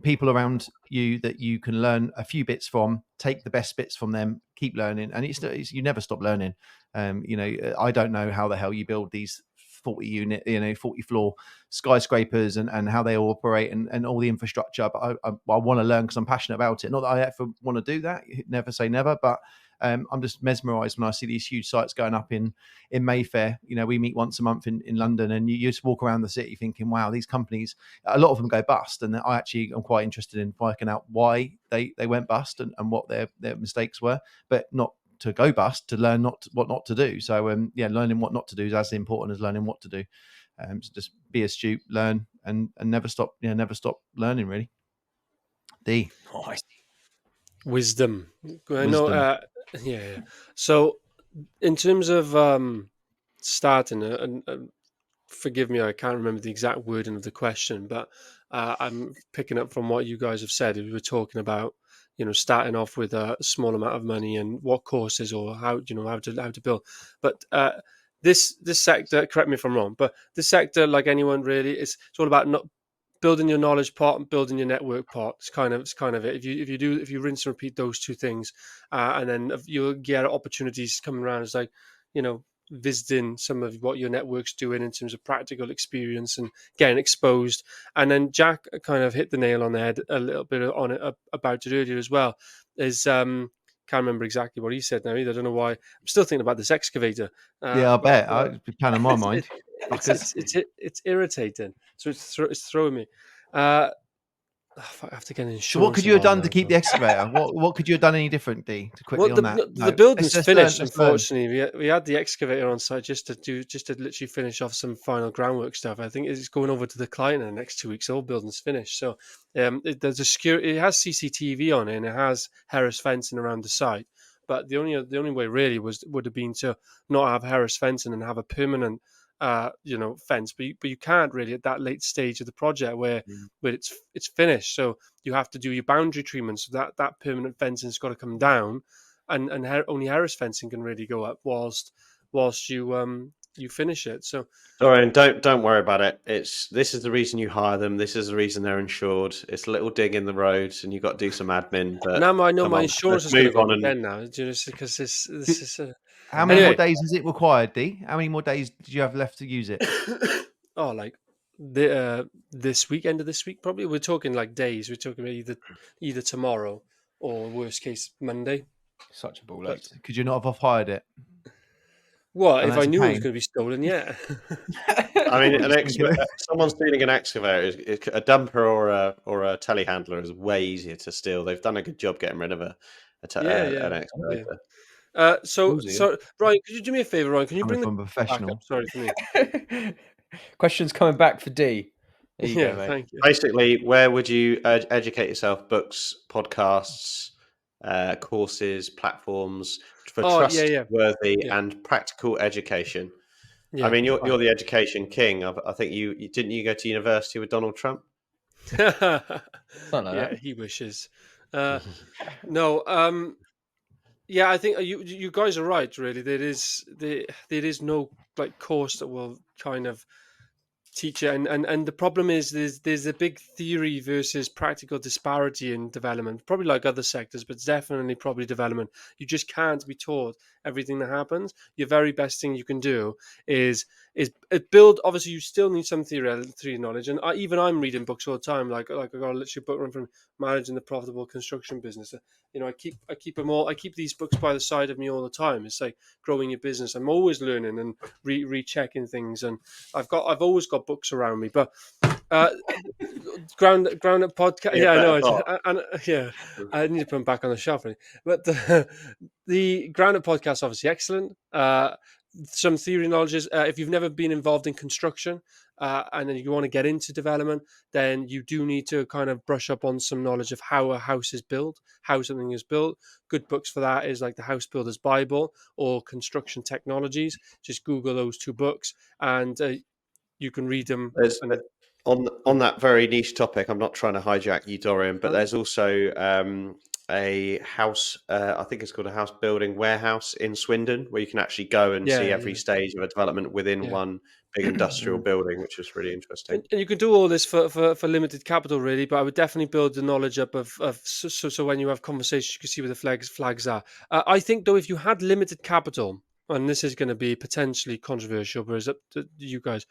S3: people around you that you can learn a few bits from, take the best bits from them, keep learning, and it's you never stop learning. I don't know how the hell you build these 40 floor skyscrapers and how they all operate and all the infrastructure, but I want to learn because I'm passionate about it. Not that I ever want to do that, never say never, but I'm just mesmerized when I see these huge sites going up in Mayfair. We meet once a month in London, and you just walk around the city thinking, wow, these companies, a lot of them go bust, and I actually am quite interested in finding out why they went bust and what their mistakes were, but not to go bust, to learn what not to do. So learning what not to do is as important as learning what to do. So just be astute, learn, and never stop learning, really.
S4: Wisdom.
S3: Wisdom.
S4: Yeah. So in terms of starting, and forgive me, I can't remember the exact wording of the question, but I'm picking up from what you guys have said. We were talking about, starting off with a small amount of money and what courses or how to build. But this sector, correct me if I'm wrong, but this sector, like anyone really, it's all about not building your knowledge part and building your network part. It's kind of it. If you rinse and repeat those two things, and then you'll get opportunities coming around. It's like, visiting some of what your network's doing in terms of practical experience and getting exposed. And then Jack kind of hit the nail on the head a little bit on it about it earlier as well. Can't remember exactly what he said now either. I don't know why. I'm still thinking about this excavator.
S3: I bet. I'd be planning my mind.
S4: It's irritating. So it's throwing me. I have to get insurance.
S3: So what could you have done to keep the excavator? What could you have done any different, D? To quickly on that.
S4: The building's finished. Unfortunately, we had the excavator on site just to literally finish off some final groundwork stuff. I think it's going over to the client in the next 2 weeks. The whole building's finished. So there's a security. It has CCTV on it, and it has Harris fencing around the site. But the only way really would have been to not have Harris fencing and have a permanent fence, but you can't really at that late stage of the project where it's finished. So you have to do your boundary treatment, so that permanent fencing's got to come down, and only Harris fencing can really go up whilst you finish it. So
S2: Dorian, don't worry about it. This is the reason you hire them. This is the reason they're insured. It's a little dig in the road, and you've got to do some admin. But
S4: now I know
S2: come
S4: my
S2: on,
S4: insurance
S2: let's
S4: is going to
S2: move
S4: go
S2: on.
S4: up
S2: And
S4: again now, just because this is.
S3: How many more
S4: Anyway.
S3: days is it required, D? How many more days did you have left to use it?
S4: Oh, like this week, end of this week, probably. We're talking like days. We're talking about either tomorrow or worst case Monday.
S1: Such a ball
S4: But
S1: ache.
S3: Could you not have off-hired it?
S4: well,
S3: And
S4: if
S3: that's
S4: I
S3: a
S4: knew it was
S3: pain.
S4: going to be stolen, yeah.
S2: I mean,
S3: Just thinking of-
S2: someone stealing an excavator, a dumper or a telehandler is way easier to steal. They've done a good job getting rid of an
S4: Yeah.
S2: excavator.
S4: So
S1: Ballsy,
S4: Ryan, could you do me a favor, Ryan? Can you
S3: Coming
S4: bring the
S3: from a
S4: back up?
S3: professional.
S4: Sorry for me.
S1: Questions coming back for D. There you
S4: Yeah,
S1: go, mate.
S4: thank you.
S2: Basically, where would you educate yourself? Books, podcasts, courses, platforms for
S4: Oh,
S2: trustworthy
S4: yeah.
S2: and practical education. I
S4: Yeah.
S2: mean, you're the education king. I think you didn't you go to university with Donald Trump?
S1: Something like
S4: Yeah,
S1: that.
S4: he wishes. No, yeah, I think you guys are right. Really, there is no like course that will kind of teach it, and the problem is there's a big theory versus practical disparity in development. Probably like other sectors, but definitely probably development. You just can't be taught everything that happens. Your very best thing you can do is build. Obviously, you still need some theory knowledge, and even I'm reading books all the time. Like I got literally a book run from managing the profitable construction business. I keep them all. I keep these books by the side of me all the time. It's like growing your business. I'm always learning and rechecking things, and I've always got books around me. But ground up podcast. Yeah, I know. I need to put them back on the shelf. Really. But the ground up podcast obviously excellent. Some theory knowledge is if you've never been involved in construction and then you want to get into development, then you do need to kind of brush up on some knowledge of how a house is built, how something is built. Good books for that is like the House Builder's Bible or Construction Technologies. Just Google those two books and you can read them.
S2: There's
S4: And
S2: on that very niche topic. I'm not trying to hijack you, Dorian, but there's also a house. I think it's called a house building warehouse in Swindon, where you can actually go and see every stage of a development within one big industrial building, which is really interesting.
S4: And you can do all this for limited capital, really. But I would definitely build the knowledge up of so when you have conversations, you can see where the flags are. I think though, if you had limited capital, and this is going to be potentially controversial, but it's up to you guys.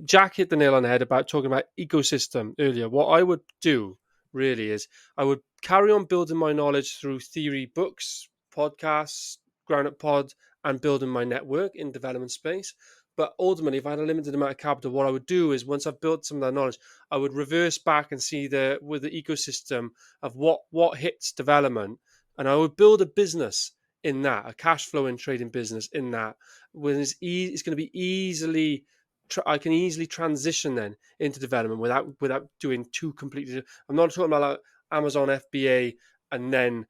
S4: Jack hit the nail on the head about talking about ecosystem earlier. What I would do really is I would carry on building my knowledge through theory books, podcasts, Ground Up Pod, and building my network in development space. But ultimately, if I had a limited amount of capital, what I would do is once I've built some of that knowledge, I would reverse back and see with the ecosystem of what hits development, and I would build a business in that, a cash flowing trading business in that. When it's going to be easily. I can easily transition then into development without doing two completely. I'm not talking about like Amazon FBA and then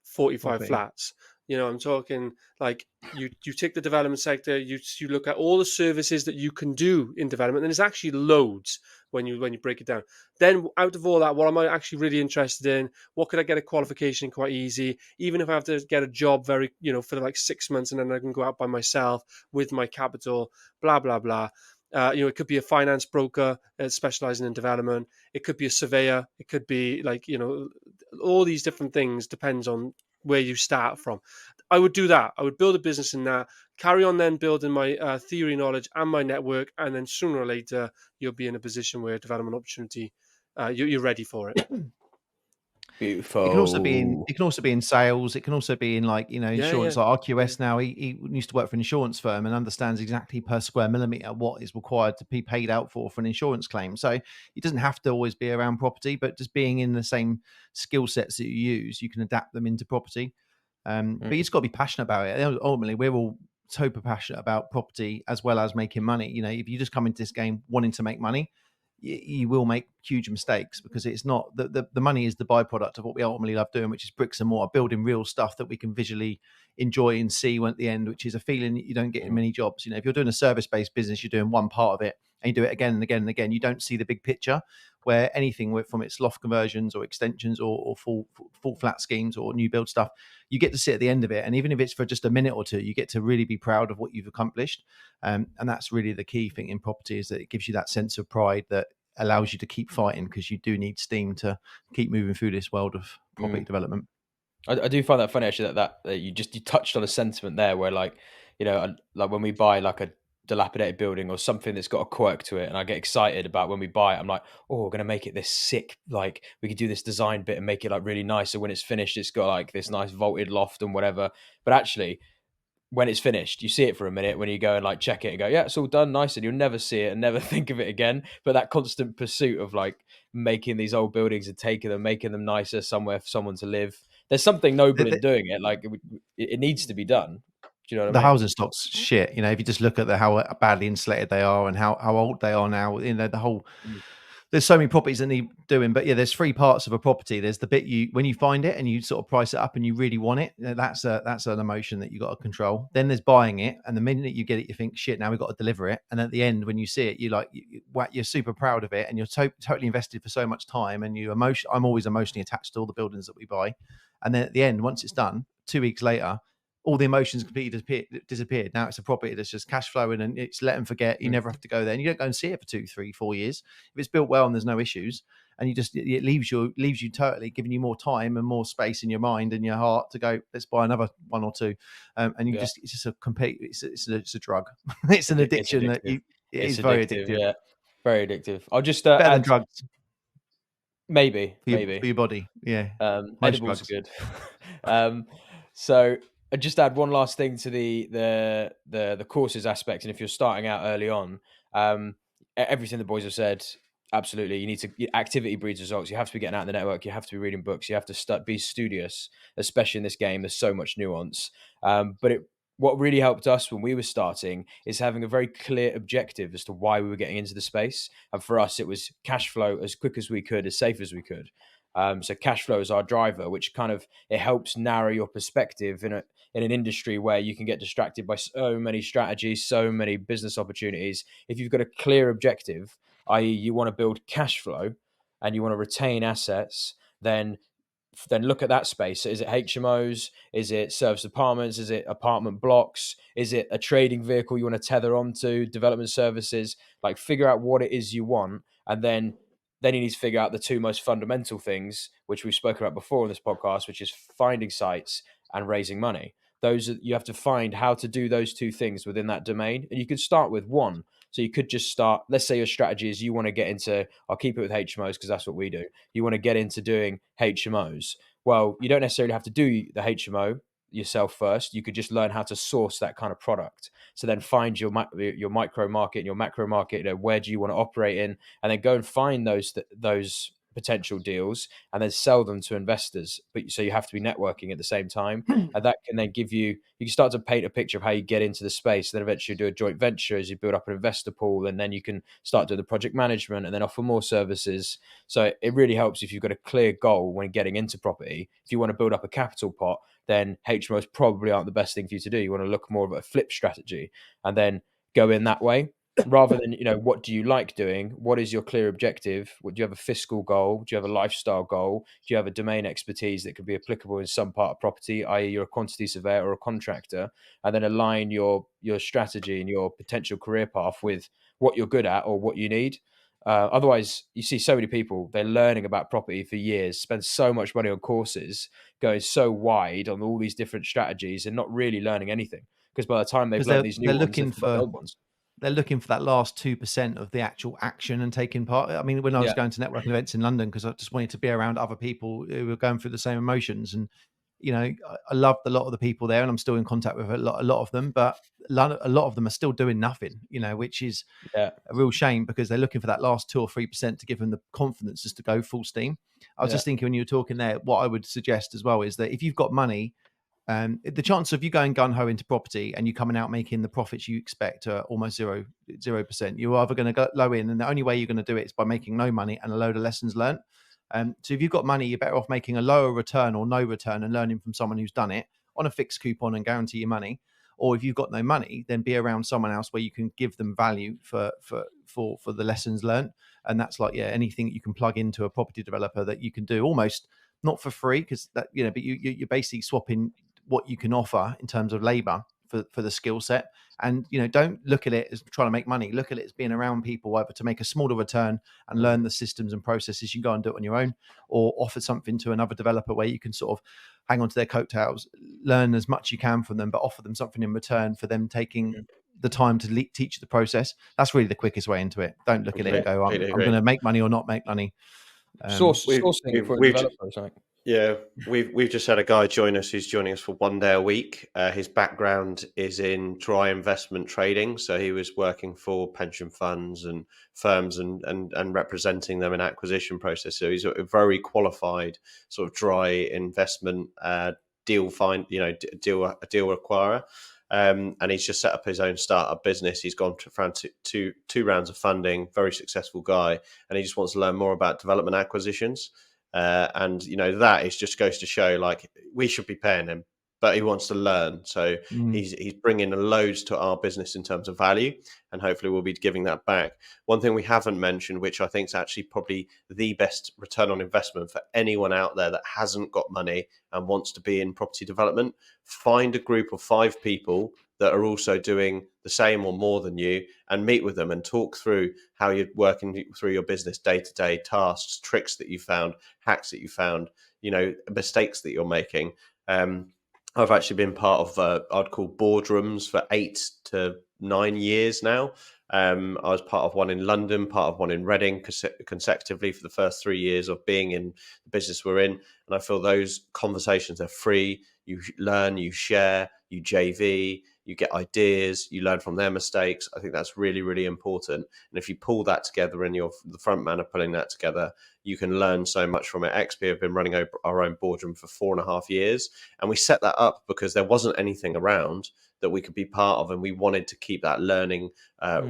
S4: 45 flats. I'm talking like you take the development sector, you look at all the services that you can do in development, and there's actually loads when you break it down. Then out of all that, what am I actually really interested in? What could I get a qualification quite easy? Even if I have to get a job very, for like 6 months, and then I can go out by myself with my capital, blah blah blah. It could be a finance broker specializing in development. It could be a surveyor. It could be like all these different things. Depends on where you start from. I would do that. I would build a business in that, carry on then building my theory knowledge and my network, and then sooner or later you'll be in a position where development opportunity, you're ready for it.
S1: Beautiful.
S3: It can also be in sales. It can also be in insurance.
S4: Yeah.
S3: Like RQS now, he used to work for an insurance firm and understands exactly per square millimeter what is required to be paid out for an insurance claim. So it doesn't have to always be around property, but just being in the same skill sets that you use, you can adapt them into property. But you just got to be passionate about it. Ultimately, we're all super passionate about property as well as making money. If you just come into this game wanting to make money, you will make huge mistakes because it's not the money is the byproduct of what we ultimately love doing, which is bricks and mortar, building real stuff that we can visually enjoy and see at the end, which is a feeling that you don't get in many jobs. If you're doing a service-based business, you're doing one part of it and you do it again and again and again. You don't see the big picture. where anything from its loft conversions or extensions or full flat schemes or new build stuff, you get to sit at the end of it, and even if it's for just a minute or two, you get to really be proud of what you've accomplished. And that's really the key thing in property, is that it gives you that sense of pride that allows you to keep fighting, because you do need steam to keep moving through this world of property development.
S1: I do find that funny, actually, that you touched on a sentiment there where, like, like when we buy like a dilapidated building or something that's got a quirk to it, and I get excited about when we buy it. I'm like, oh, we're gonna make it this sick, like we could do this design bit and make it like really nice, so when it's finished it's got like this nice vaulted loft and whatever. But actually, when it's finished, you see it for a minute when you go and like check it and go, yeah, it's all done nice, and you'll never see it and never think of it again. But that constant pursuit of like making these old buildings and making them nicer somewhere for someone to live, there's something noble in doing it. Like it needs to be done. Do you know what
S3: The
S1: I mean?
S3: housing stock's shit. If you just look at how badly insulated they are and how old they are now, the whole. There's so many properties that need doing, but yeah, there's three parts of a property. There's the bit when you find it and you sort of price it up and you really want it. That's an emotion that you got to control. Then there's buying it, and the minute you get it, you think, shit, now we've got to deliver it. And at the end, when you see it, you're super proud of it, and you're totally invested for so much time. And I'm always emotionally attached to all the buildings that we buy. And then at the end, once it's done, 2 weeks later, all the emotions completely disappeared. Now it's a property that's just cash flowing, and it's let and forget. You never have to go there, and you don't go and see it for 2, 3, 4 years. If it's built well and there's no issues, and it leaves you totally, giving you more time and more space in your mind and your heart to go, let's buy another one or two. And it's just a complete, it's a drug. It's an addiction that it is very addictive.
S1: Yeah, very addictive. I'll just
S3: Better than
S1: add,
S3: drugs.
S1: maybe
S3: For your body. Yeah.
S1: Edibles are good. So I just add one last thing to the courses aspect, and if you're starting out early on, everything the boys have said, absolutely, you need to. Activity breeds results. You have to be getting out in the network. You have to be reading books. You have to be studious, especially in this game. There's so much nuance. But what really helped us when we were starting is having a very clear objective as to why we were getting into the space. And for us, it was cash flow as quick as we could, as safe as we could. So cash flow is our driver, which kind of, it helps narrow your perspective in an industry where you can get distracted by so many strategies, so many business opportunities. If you've got a clear objective, i.e. you want to build cash flow and you want to retain assets, then look at that space. So is it HMOs? Is it service apartments? Is it apartment blocks? Is it a trading vehicle you want to tether onto? Development services? Like, figure out what it is you want, and then you need to figure out the two most fundamental things, which we've spoken about before in this podcast, which is finding sites and raising money. You have to find how to do those two things within that domain, and you could start with one. So you could just start, let's say your strategy is you want to get into, I'll keep it with HMOs because that's what we do. You want to get into doing HMOs. Well, you don't necessarily have to do the HMO yourself first. You could just learn how to source that kind of product. So then find your micro market and your macro market. Where do you want to operate in? And then go and find those potential deals and then sell them to investors. But so you have to be networking at the same time, and that can then give you can start to paint a picture of how you get into the space. Then eventually do a joint venture as you build up an investor pool, and then you can start doing the project management and then offer more services. So it really helps if you've got a clear goal when getting into property. If you want to build up a capital pot, then HMOs probably aren't the best thing for you to do. You want to look more of a flip strategy and then go in that way, rather than, what do you like doing? What is your clear objective? Do you have a fiscal goal? Do you have a lifestyle goal? Do you have a domain expertise that could be applicable in some part of property, i.e. you're a quantity surveyor or a contractor? And then align your strategy and your potential career path with what you're good at or what you need. Otherwise, you see so many people, they're learning about property for years, spend so much money on courses, going so wide on all these different strategies and not really learning anything. Because by the time they've learned these new ones, they've forgotten the old ones.
S3: They're looking for that last 2% of the actual action and taking part. I mean, when I was going to networking events in London, because I just wanted to be around other people who were going through the same emotions. And, I loved a lot of the people there, and I'm still in contact with a lot of them, but a lot of them are still doing nothing, which is a real shame, because they're looking for that last 2 or 3% to give them the confidence just to go full steam. I was just thinking, when you were talking there, what I would suggest as well is that if you've got money, the chance of you going gun-ho into property and you coming out making the profits you expect are almost 0%. You're either going to go low in, and the only way you're going to do it is by making no money and a load of lessons learned. So if you've got money, you're better off making a lower return or no return and learning from someone who's done it on a fixed coupon and guarantee your money. or if you've got no money, then be around someone else where you can give them value for the lessons learned. And that's like, anything that you can plug into a property developer that you can do almost not for free, because that, but you're basically swapping what you can offer in terms of labor for the skill set. And don't look at it as trying to make money. Look at it as being around people, either to make a smaller return and learn the systems and processes. You can go and do it on your own, or offer something to another developer where you can sort of hang on to their coattails, learn as much you can from them, but offer them something in return for them taking the time to teach you the process. That's really the quickest way into it. Don't look at it and go, I'm going to make money or not make money.
S1: Sourcing for a developer or something.
S2: Yeah, we've just had a guy join us who's joining us for 1 day a week. His background is in dry investment trading, so he was working for pension funds and firms and representing them in acquisition process. So he's a very qualified sort of dry investment deal acquirer. And he's just set up his own startup business. He's gone through two rounds of funding, very successful guy, and he just wants to learn more about development acquisitions. And that is just goes to show, like, we should be paying him, but he wants to learn. So he's bringing loads to our business in terms of value, and hopefully we'll be giving that back. One thing we haven't mentioned, which I think is actually probably the best return on investment for anyone out there that hasn't got money and wants to be in property development, find a group of 5 people that are also doing the same or more than you, and meet with them and talk through how you're working through your business day-to-day tasks, tricks that you found, hacks that you found, mistakes that you're making. I've actually been part of I'd call boardrooms for 8 to 9 years now. I was part of one in London, part of one in Reading, consecutively for the first 3 years of being in the business we're in. And I feel those conversations are free. You learn, you share, you JV, you get ideas, you learn from their mistakes. I think that's really, really important. And if you pull that together and you're the front man of pulling that together, you can learn so much from it. XP have been running our own boardroom for 4.5 years. And we set that up because there wasn't anything around that we could be part of. And we wanted to keep that learning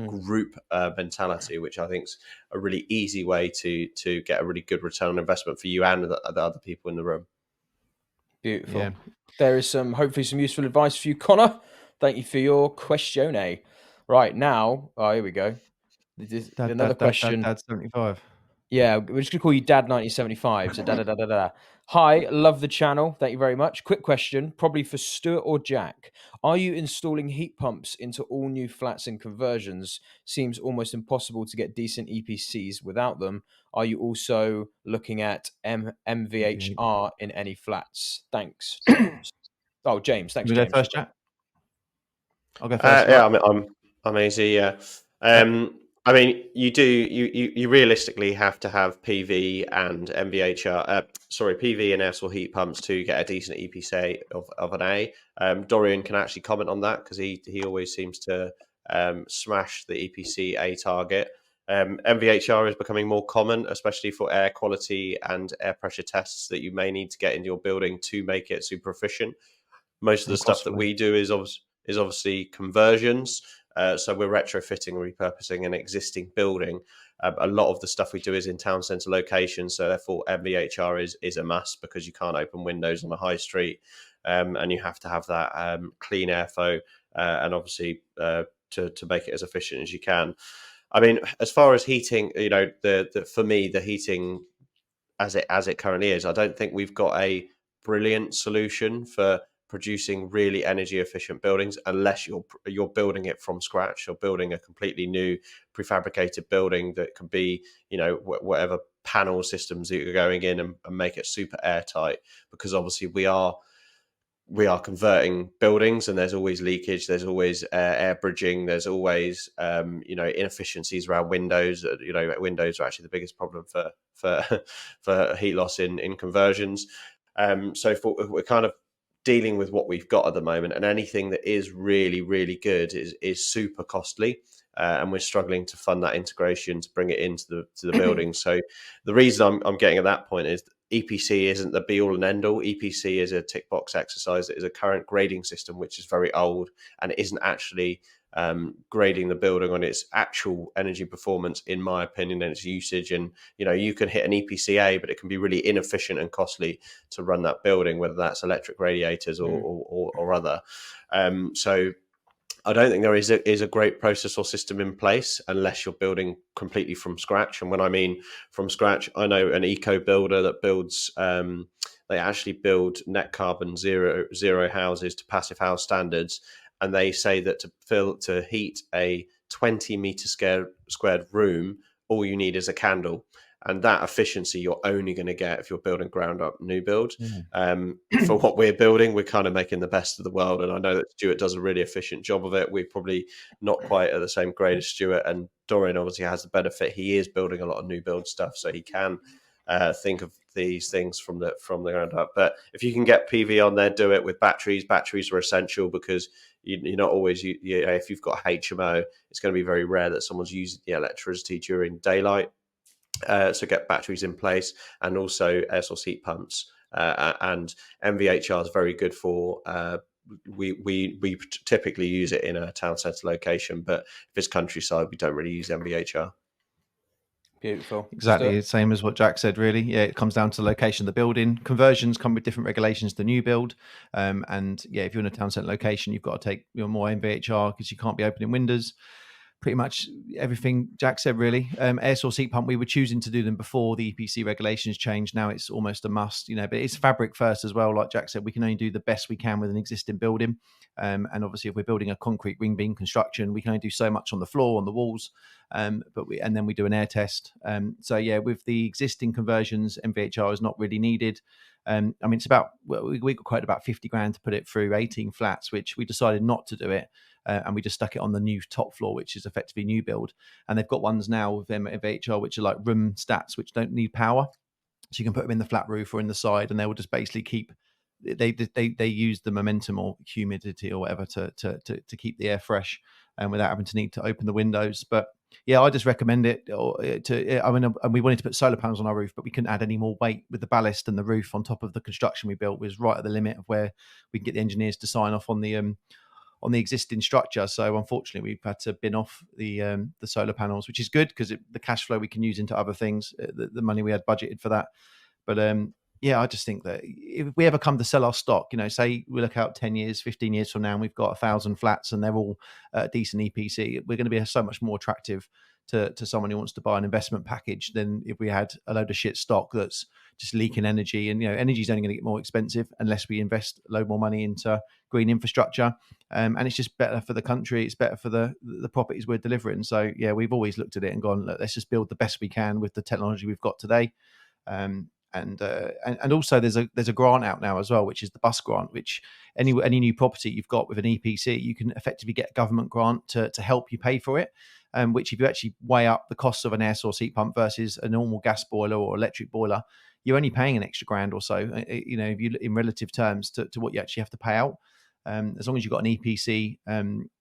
S2: group mentality, which I think is a really easy way to get a really good return on investment for you and the other people in the room.
S1: Beautiful.
S3: Yeah.
S1: There is hopefully some useful advice for you, Connor. Thank you for your question. Right now, here we go. Another question.
S3: Dad 75.
S1: Yeah, we're just gonna call you Dad 1975. So da. Hi, love the channel. Thank you very much. Quick question, probably for Stuart or Jack. Are you installing heat pumps into all new flats and conversions? Seems almost impossible to get decent EPCs without them. Are you also looking at MVHR in any flats? Thanks, James. Oh, James. Thanks,
S3: You
S1: James.
S3: go first, Jack? I'll go first.
S2: Yeah, I'm easy. Yeah. I mean, you realistically have to have PV and MVHR, PV and air source heat pumps to get a decent EPC of an A. Dorian can actually comment on that because he always seems to smash the EPC A target. MVHR is becoming more common, especially for air quality and air pressure tests that you may need to get into your building to make it super efficient. Most of the stuff that we do is obviously conversions. So we're retrofitting, repurposing an existing building. A lot of the stuff we do is in town centre locations. So therefore MVHR is a must because you can't open windows on a high street. And you have to have that clean airflow and obviously to make it as efficient as you can. I mean, as far as heating, for me, the heating as it currently is, I don't think we've got a brilliant solution for producing really energy efficient buildings unless you're building it from scratch. You're building a completely new prefabricated building that can be, whatever panel systems that you're going in and make it super airtight, because obviously we are converting buildings and there's always leakage, there's always air bridging, there's always inefficiencies around windows. Windows are actually the biggest problem for heat loss in conversions. So we're kind of dealing with what we've got at the moment, and anything that is really, really good is super costly, and we're struggling to fund that integration to bring it into the building. So the reason I'm getting at that point is EPC isn't the be all and end all. EPC is a tick box exercise. It is a current grading system which is very old and isn't actually grading the building on its actual energy performance, in my opinion, and its usage. And you can hit an EPCA, but it can be really inefficient and costly to run that building, whether that's electric radiators or other. So I don't think there is a great process or system in place unless you're building completely from scratch. And when I mean from scratch, I know an eco builder that builds. They actually build net carbon zero houses to passive house standards, and they say that to heat a 20-meter squared room, all you need is a candle. And that efficiency you're only going to get if you're building ground up new build. For what we're building, we're kind of making the best of the world. And I know that Stuart does a really efficient job of it. We're probably not quite at the same grade as Stuart. And Dorian obviously has the benefit. He is building a lot of new build stuff, so he can think of these things from the ground up. But if you can get PV on there, do it with batteries. Batteries are essential because you're not always, if you've got HMO, it's going to be very rare that someone's using the electricity during daylight. So get batteries in place, and also air source heat pumps. And MVHR is very good for. We typically use it in a town centre location, but if it's countryside, we don't really use MVHR.
S1: Beautiful.
S3: Exactly the same as what Jack said, really. Yeah, it comes down to the location of the building. Conversions come with different regulations to new build. And yeah, if you're in a town centre location, you've got to take more MVHR because you can't be opening windows. Pretty much everything Jack said, really. Air source heat pump, we were choosing to do them before the EPC regulations changed. Now it's almost a must, but it's fabric first as well. Like Jack said, we can only do the best we can with an existing building. And obviously if we're building a concrete ring beam construction, we can only do so much on the floor, on the walls. And then we do an air test. So yeah, with the existing conversions, MVHR is not really needed. It's about, we got quoted about 50 grand to put it through 18 flats, which we decided not to do it. And we just stuck it on the new top floor, which is effectively new build. And they've got ones now with MVHR, which are like room stats, which don't need power. So you can put them in the flat roof or in the side, and they will just basically keep, they use the momentum or humidity or whatever to keep the air fresh, and without having to need to open the windows. But yeah, I just recommend it. And we wanted to put solar panels on our roof, but we couldn't add any more weight with the ballast, and the roof on top of the construction we built was right at the limit of where we can get the engineers to sign off on the existing structure. So unfortunately, we've had to bin off the solar panels, which is good because the cash flow we can use into other things, the money we had budgeted for that. But yeah, I just think that if we ever come to sell our stock, say we look out 10 years, 15 years from now, and we've got 1,000 flats and they're all decent EPC, we're going to be so much more attractive to someone who wants to buy an investment package than if we had a load of shit stock that's just leaking energy. And energy is only going to get more expensive unless we invest a load more money into green infrastructure. And it's just better for the country. It's better for the properties we're delivering. So yeah, we've always looked at it and gone, let's just build the best we can with the technology we've got today. And also there's a grant out now as well, which is the bus grant, which any new property you've got with an EPC, you can effectively get a government grant to help you pay for it. Which if you actually weigh up the costs of an air source heat pump versus a normal gas boiler or electric boiler, you're only paying an extra grand or so, if you in relative terms to what you actually have to pay out. As long as you've got an EPC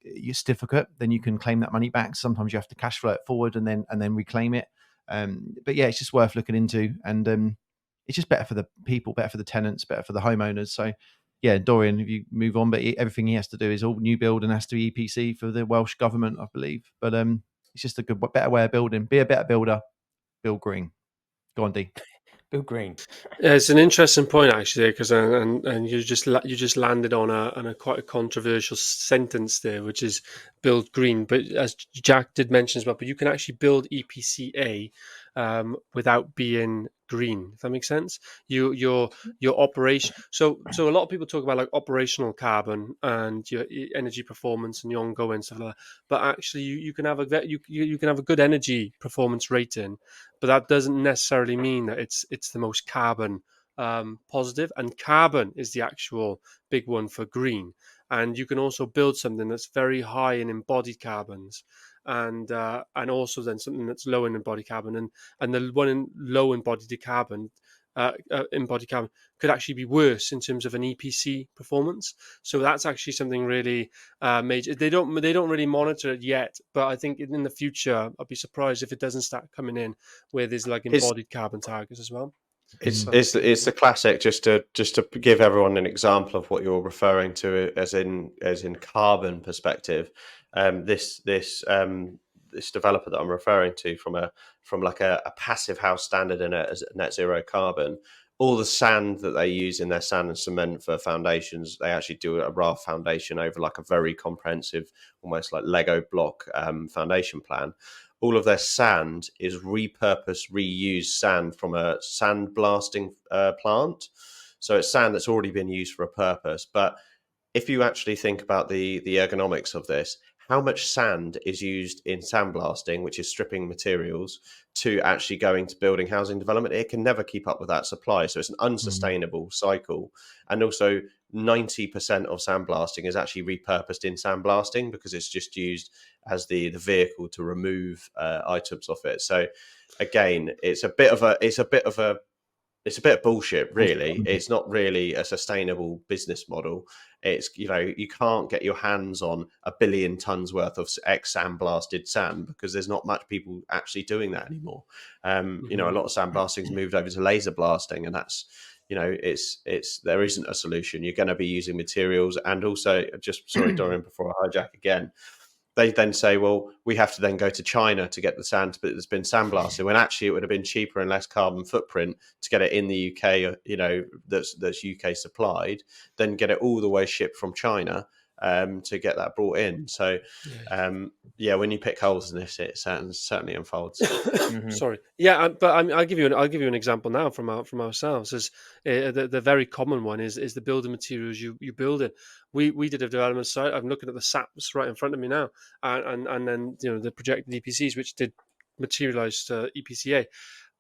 S3: your certificate, then you can claim that money back. Sometimes you have to cash flow it forward and then reclaim it. But yeah, it's just worth looking into, and it's just better for the people, better for the tenants, better for the homeowners. So yeah, Dorian, if you move on, but everything he has to do is all new build and has to be EPC for the Welsh government, I believe. But it's just a better way of building. Be a better builder. Build green. Go on, D.
S1: Bill Green.
S4: Yeah, it's an interesting point actually, because and you just landed on a quite a controversial sentence there, which is build green. But as Jack did mention as well, but you can actually build EPCA without being green. If that makes sense, your operation. So a lot of people talk about like operational carbon and your energy performance and the ongoing stuff like that. But actually, you can have you can have a good energy performance rating, but that doesn't necessarily mean that it's the most carbon positive. And carbon is the actual big one for green. And you can also build something that's very high in embodied carbons, and also then something that's low in embodied carbon, and the one in low embodied carbon. Embodied carbon could actually be worse in terms of an EPC performance. So that's actually something really major. They don't really monitor it yet, but I think in the future, I'd be surprised if it doesn't start coming in where there's like embodied carbon targets as well.
S2: It's the classic. Just to give everyone an example of what you're referring to as in carbon perspective. this developer that I'm referring to from like a passive house standard and a net zero carbon, all the sand that they use in their sand and cement for foundations, they actually do a raft foundation over like a very comprehensive, almost like Lego block foundation plan. All of their sand is repurposed, reused sand from a sand blasting plant. So it's sand that's already been used for a purpose. But if you actually think about the ergonomics of this, how much sand is used in sandblasting, which is stripping materials, to actually going to building housing development? It can never keep up with that supply. So it's an unsustainable cycle. And also 90% of sandblasting is actually repurposed in sandblasting because it's just used as the vehicle to remove items off it. So again, it's a bit of bullshit, really. It's not really a sustainable business model. It's, you can't get your hands on 1 billion tons worth of ex sandblasted sand because there's not much people actually doing that anymore. A lot of sandblasting's moved over to laser blasting, and that's, there isn't a solution. You're going to be using materials, and also, just sorry, Dorian, before I hijack again. They then say, well, we have to then go to China to get the sand that's been sandblasted, when actually it would have been cheaper and less carbon footprint to get it in the UK, that's UK supplied, then get it all the way shipped from China to get that brought in. So, when you pick holes in this, it certainly unfolds.
S4: Sorry, but I'll give you an example now from ourselves. As the very common one is the building materials you build in. We did a development site. I'm looking at the SAPs right in front of me now, and then the projected EPCs which did materialize to EPCA,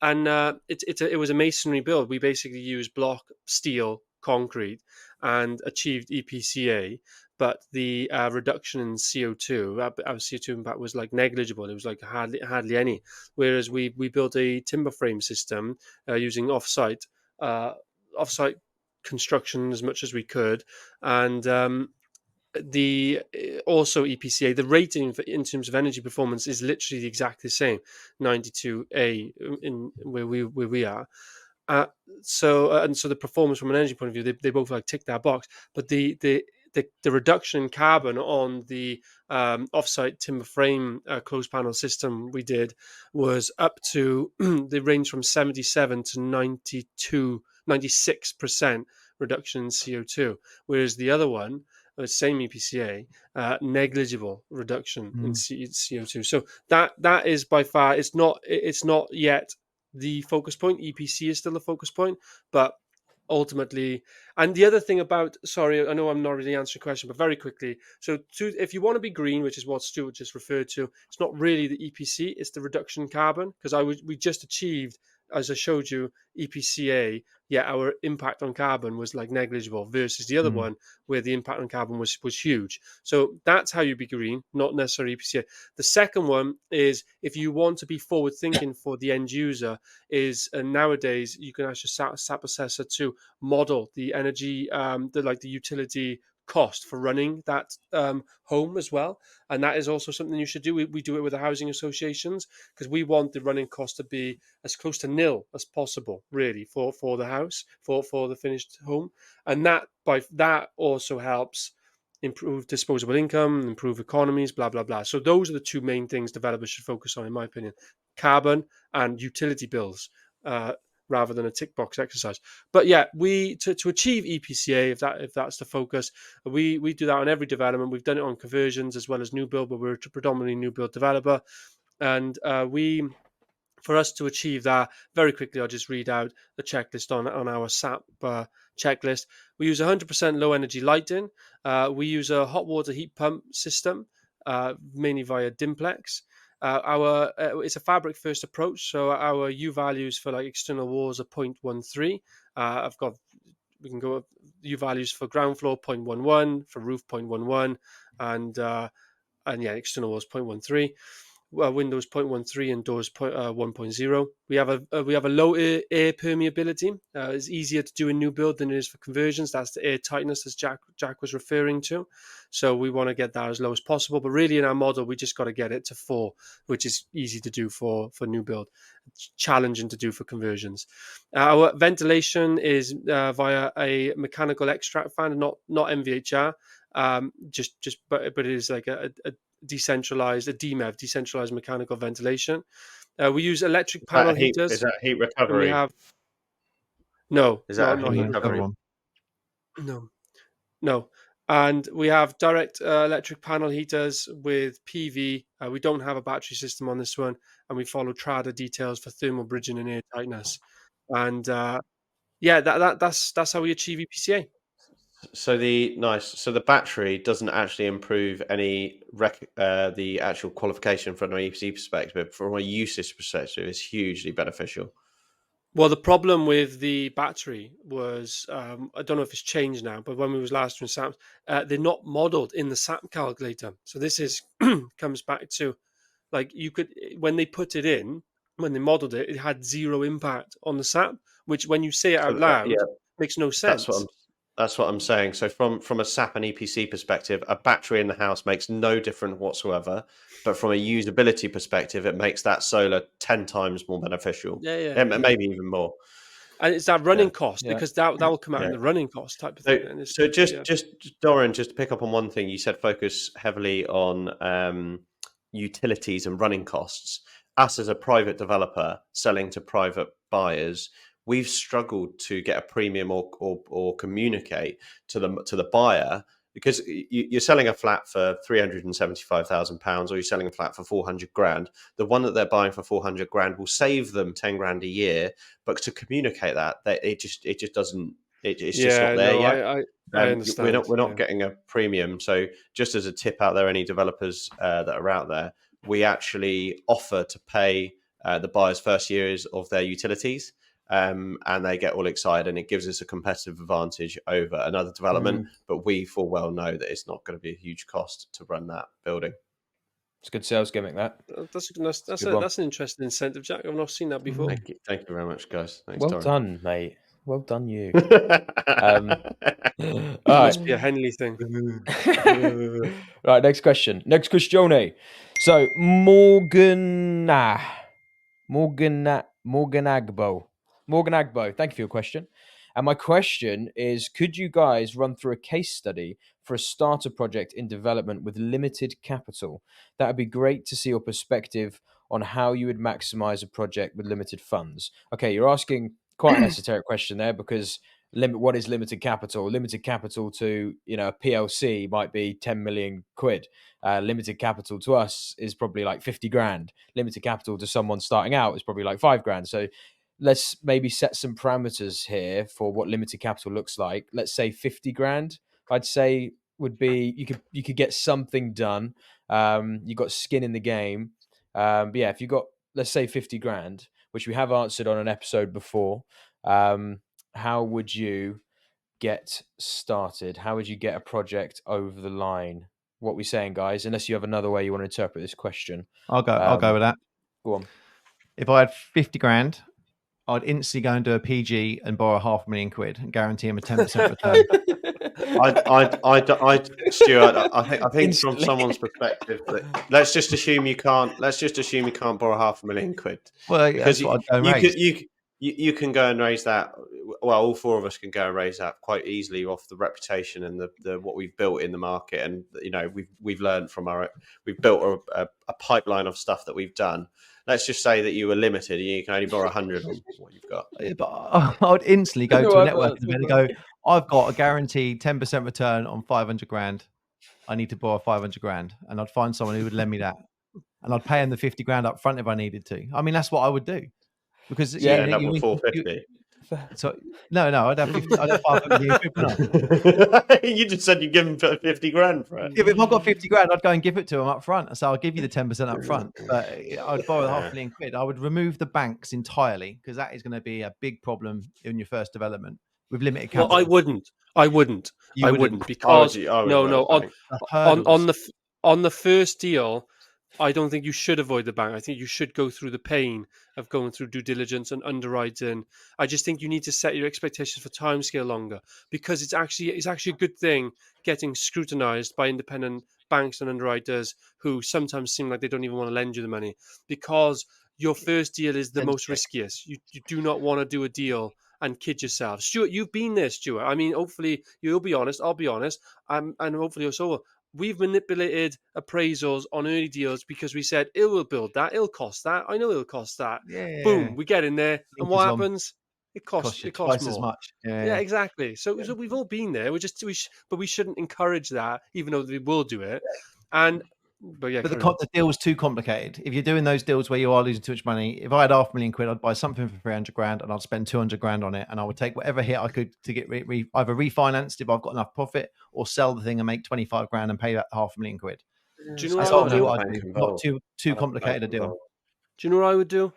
S4: and it was a masonry build. We basically used block, steel, concrete, and achieved EPCA. But the reduction in CO2, our CO2 impact was like negligible. It was like hardly any. Whereas we built a timber frame system using offsite construction as much as we could, and the also EPCA, the rating in terms of energy performance is literally exactly the same, 92A in where we are. So the performance from an energy point of view, they both like tick that box, but the reduction in carbon on the offsite timber frame closed panel system we did was up to the range from 77 to 96% reduction in CO2, whereas the other one, the same EPCA, negligible reduction in CO2. So that is by far, it's not yet the focus point. EPC is still the focus point, but ultimately, and the other thing about, sorry, I know I'm not really answering your question, but very quickly. So if you want to be green, which is what Stuart just referred to, it's not really the EPC, it's the reduction in carbon, because we just achieved, as I showed you, EPCA, our impact on carbon was like negligible versus the other one where the impact on carbon was huge. So that's how you be green, not necessarily EPCA. The second one is, if you want to be forward thinking for the end user, is nowadays you can ask your SAP assessor to model the energy, the utility cost for running that home as well, and that is also something you should do. We do it with the housing associations because we want the running cost to be as close to nil as possible, really, for the house, for the finished home, and that also helps improve disposable income, improve economies, blah blah blah. So those are the two main things developers should focus on, in my opinion: carbon and utility bills. Rather than a tick box exercise. But to achieve EPCA, if that's the focus, we do that on every development. We've done it on conversions as well as new build, but we're a predominantly new build developer. And for us to achieve that, very quickly, I'll just read out the checklist on our SAP checklist. We use 100% low energy lighting. We use a hot water heat pump system, mainly via Dimplex. It's a fabric first approach, so our U values for like external walls are 0.13. We can go U values for ground floor 0.11, for roof 0.11, and external walls 0.13. Windows 0.13 and doors 1.0. We have a low air permeability. It's easier to do a new build than it is for conversions. That's the air tightness as Jack was referring to. So we want to get that as low as possible. But really, in our model, we just got to get it to 4, which is easy to do for new build, it's challenging to do for conversions. Our ventilation is via a mechanical extract fan, not MVHR. But it is like a DMEV, decentralized mechanical ventilation. We use electric panel heaters,
S2: Is that heat
S4: and we
S2: recovery?
S4: have no,
S2: Is that a
S4: not
S2: heat
S4: heat
S2: recovery?
S4: recovery. No. And we have direct electric panel heaters with PV. We don't have a battery system on this one, and we follow TRADA details for thermal bridging and air tightness. And that's how we achieve EPCA.
S2: So the battery doesn't actually improve any the actual qualification from an EPC perspective, but from a usage perspective, it's hugely beneficial.
S4: Well, the problem with the battery was, I don't know if it's changed now, but when we was last doing SAP, they're not modeled in the SAP calculator. So this is comes back to, like, you could, when they put it in, when they modeled it, it had zero impact on the SAP, which when you say it out loud makes no sense.
S2: That's what I'm saying. So from a SAP and EPC perspective, a battery in the house makes no difference whatsoever. But from a usability perspective, it makes that solar 10 times more beneficial.
S4: Yeah.
S2: Maybe even more.
S4: And it's that running cost,
S1: Yeah.
S4: because that will come out in
S2: Yeah.
S4: the running cost type of thing. And
S2: So just Dorian, just to pick up on one thing, you said focus heavily on utilities and running costs. Us as a private developer selling to private buyers, we've struggled to get a premium or communicate to the buyer, because you're selling a flat for £375,000 or you're selling a flat for 400 grand. The one that they're buying for 400 grand will save them 10 grand a year, but to communicate that it just doesn't. It's just not there yet.
S4: I understand.
S2: We're not getting a premium. So just as a tip out there, any developers that are out there, we actually offer to pay the buyer's first years of their utilities. And they get all excited, and it gives us a competitive advantage over another development. But we full well know that it's not going to be a huge cost to run that building.
S1: It's a good sales gimmick, that.
S4: That's an interesting incentive, Jack. I've not seen that before.
S2: Thank you very much, guys. Thanks,
S1: Well
S2: Dorian.
S1: done, mate. Well done, you.
S4: Must be a Henley thing.
S1: Right, next question. Next question. So Morgan Agbo, thank you for your question. And my question is, could you guys run through a case study for a starter project in development with limited capital? That would be great to see your perspective on how you would maximize a project with limited funds. Okay, you're asking quite an esoteric question there, because what is limited capital? Limited capital to a PLC might be 10 million quid. Limited capital to us is probably like 50 grand. Limited capital to someone starting out is probably like 5 grand. So let's maybe set some parameters here for what limited capital looks like. Let's say 50 grand, I'd say would be, you could get something done. You got skin in the game. But yeah, if you got, let's say 50 grand, which we have answered on an episode before, how would you get started? How would you get a project over the line? What are we saying, guys? Unless you have another way you want to interpret this question.
S3: I'll go with that.
S1: Go on.
S3: If I had 50 grand, I'd instantly go and do a PG and borrow £500,000 and guarantee him a 10% return.
S2: Stuart, I think from someone's perspective, let's just assume you can't borrow £500,000.
S3: Well,
S2: because
S3: that's what I'd go and raise.
S2: You can go and raise that. Well, all four of us can go and raise that quite easily off the reputation and the what we've built in the market, and we've learned from we've built a pipeline of stuff that we've done. Let's just say that you were limited and you can only borrow 100 on what you've got.
S3: Yeah, but I would instantly go to a networking event and go, I've got a guaranteed 10% return on 500 grand. I need to borrow 500 grand. And I'd find someone who would lend me that. And I'd pay him the 50 grand up front if I needed to. I mean, that's what I would do. Because
S2: end up with 450.
S3: So no, I'd have 50. I'd have 500.
S2: You just said you'd give him 50 grand for it.
S3: Yeah, but if I've got 50 grand, I'd go and give it to him up front. So I'll give you the 10% up front. But I'd borrow £500,000. I would remove the banks entirely, because that is going to be a big problem in your first development with limited capital.
S4: Well, I wouldn't because on the first deal, I don't think you should avoid the bank. I think you should go through the pain of going through due diligence and underwriting. I just think you need to set your expectations for timescale longer, because it's actually a good thing getting scrutinized by independent banks and underwriters who sometimes seem like they don't even want to lend you the money, because your first deal is the most riskiest. You do not want to do a deal and kid yourself. Stuart, you've been there, Stuart. I mean, hopefully you'll be honest. I'll be honest. And hopefully also we've manipulated appraisals on early deals because we said it will build that, it'll cost that. I know it'll cost that.
S3: Yeah.
S4: Boom, we get in there, and what
S3: Blinkers on.
S4: happens? It costs
S3: You
S4: costs
S3: twice as
S4: more.
S3: much.
S4: Yeah, exactly. So we've all been there. But we shouldn't encourage that, even though we will do it. But
S3: the deal's too complicated. If you're doing those deals where you are losing too much money, if I had £500,000, I'd buy something for 300 grand and I'd spend 200 grand on it, and I would take whatever hit I could to get either refinanced if I've got enough profit, or sell the thing and make 25 grand and pay that £500,000.
S4: Do you know
S3: That's
S4: what I would
S3: what
S4: do?
S3: I do. Not too complicated a deal.
S4: Do you know what I would do?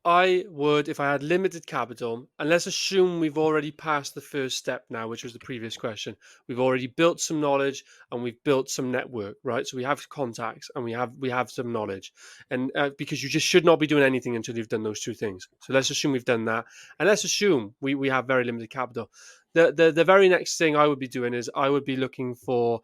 S4: I would, if I had limited capital, and let's assume we've already passed the first step now, which was the previous question. We've already built some knowledge and we've built some network, right? So we have contacts and we have some knowledge, and because you just should not be doing anything until you've done those two things. So let's assume we've done that, and let's assume we have very limited capital. The very next thing I would be doing is I would be looking for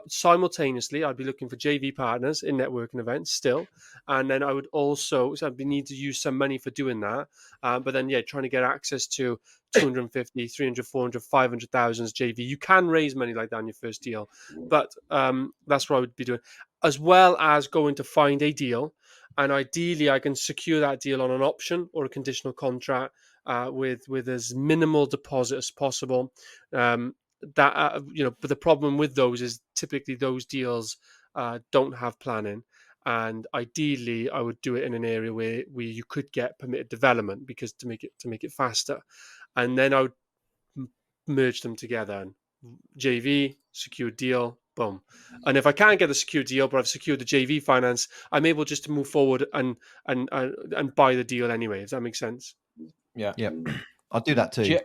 S4: simultaneously. I'd be looking for JV partners in networking events still. And then I would also, so I'd need to use some money for doing that. But then, trying to get access to 250, 300, 400, 500,000 JV. You can raise money like that on your first deal. But that's what I would be doing. As well as going to find a deal. And ideally, I can secure that deal on an option or a conditional contract with as minimal deposit as possible. But the problem with those is typically those deals don't have planning. And ideally, I would do it in an area where you could get permitted development, because to make it faster, and then I would merge them together. And JV, secured deal, boom. And if I can't get the secured deal, but I've secured the JV finance, I'm able just to move forward and buy the deal anyway. If that makes sense.
S1: Yeah.
S3: I'll do that too.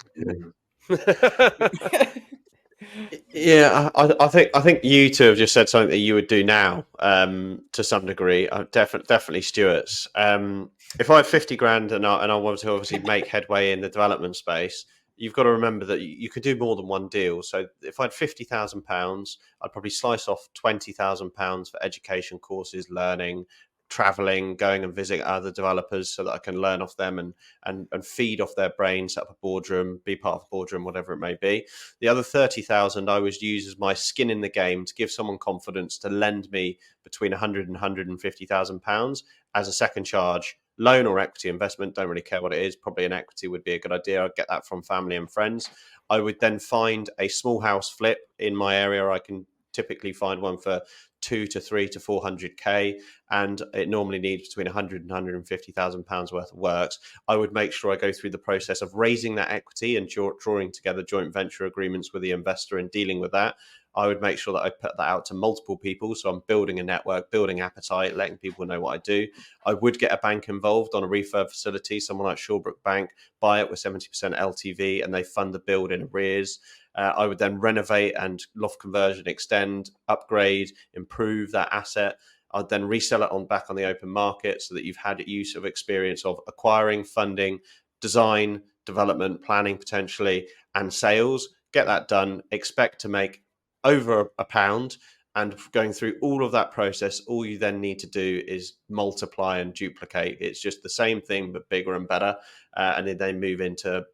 S2: Yeah, I think you two have just said something that you would do now, to some degree. Definitely Stuart's. If I had 50 grand and I wanted to obviously make headway in the development space, you've got to remember that you could do more than one deal. So if I had £50,000, I'd probably slice off £20,000 for education courses, learning, traveling, going and visiting other developers so that I can learn off them and feed off their brains, set up a boardroom, be part of a boardroom, whatever it may be. The other 30,000 I would use as my skin in the game to give someone confidence to lend me between 100 and 150,000 pounds as a second charge, loan or equity investment. Don't really care what it is. Probably an equity would be a good idea. I'd get that from family and friends. I would then find a small house flip in my area. I can typically find one for 2 to 3 to 400k, and it normally needs between 100 and 150,000 pounds worth of works. I would make sure I go through the process of raising that equity and drawing together joint venture agreements with the investor and dealing with that. I would make sure that I put that out to multiple people. So I'm building a network, building appetite, letting people know what I do. I would get a bank involved on a refurb facility, someone like Shawbrook Bank, buy it with 70% LTV, and they fund the build in arrears. I would then renovate and loft conversion, extend, upgrade, improve that asset. I'd then resell it back on the open market so that you've had use of experience of acquiring, funding, design, development, planning potentially, and sales. Get that done. Expect to make over £1, and going through all of that process, all you then need to do is multiply and duplicate. It's just the same thing but bigger and better, and then they move into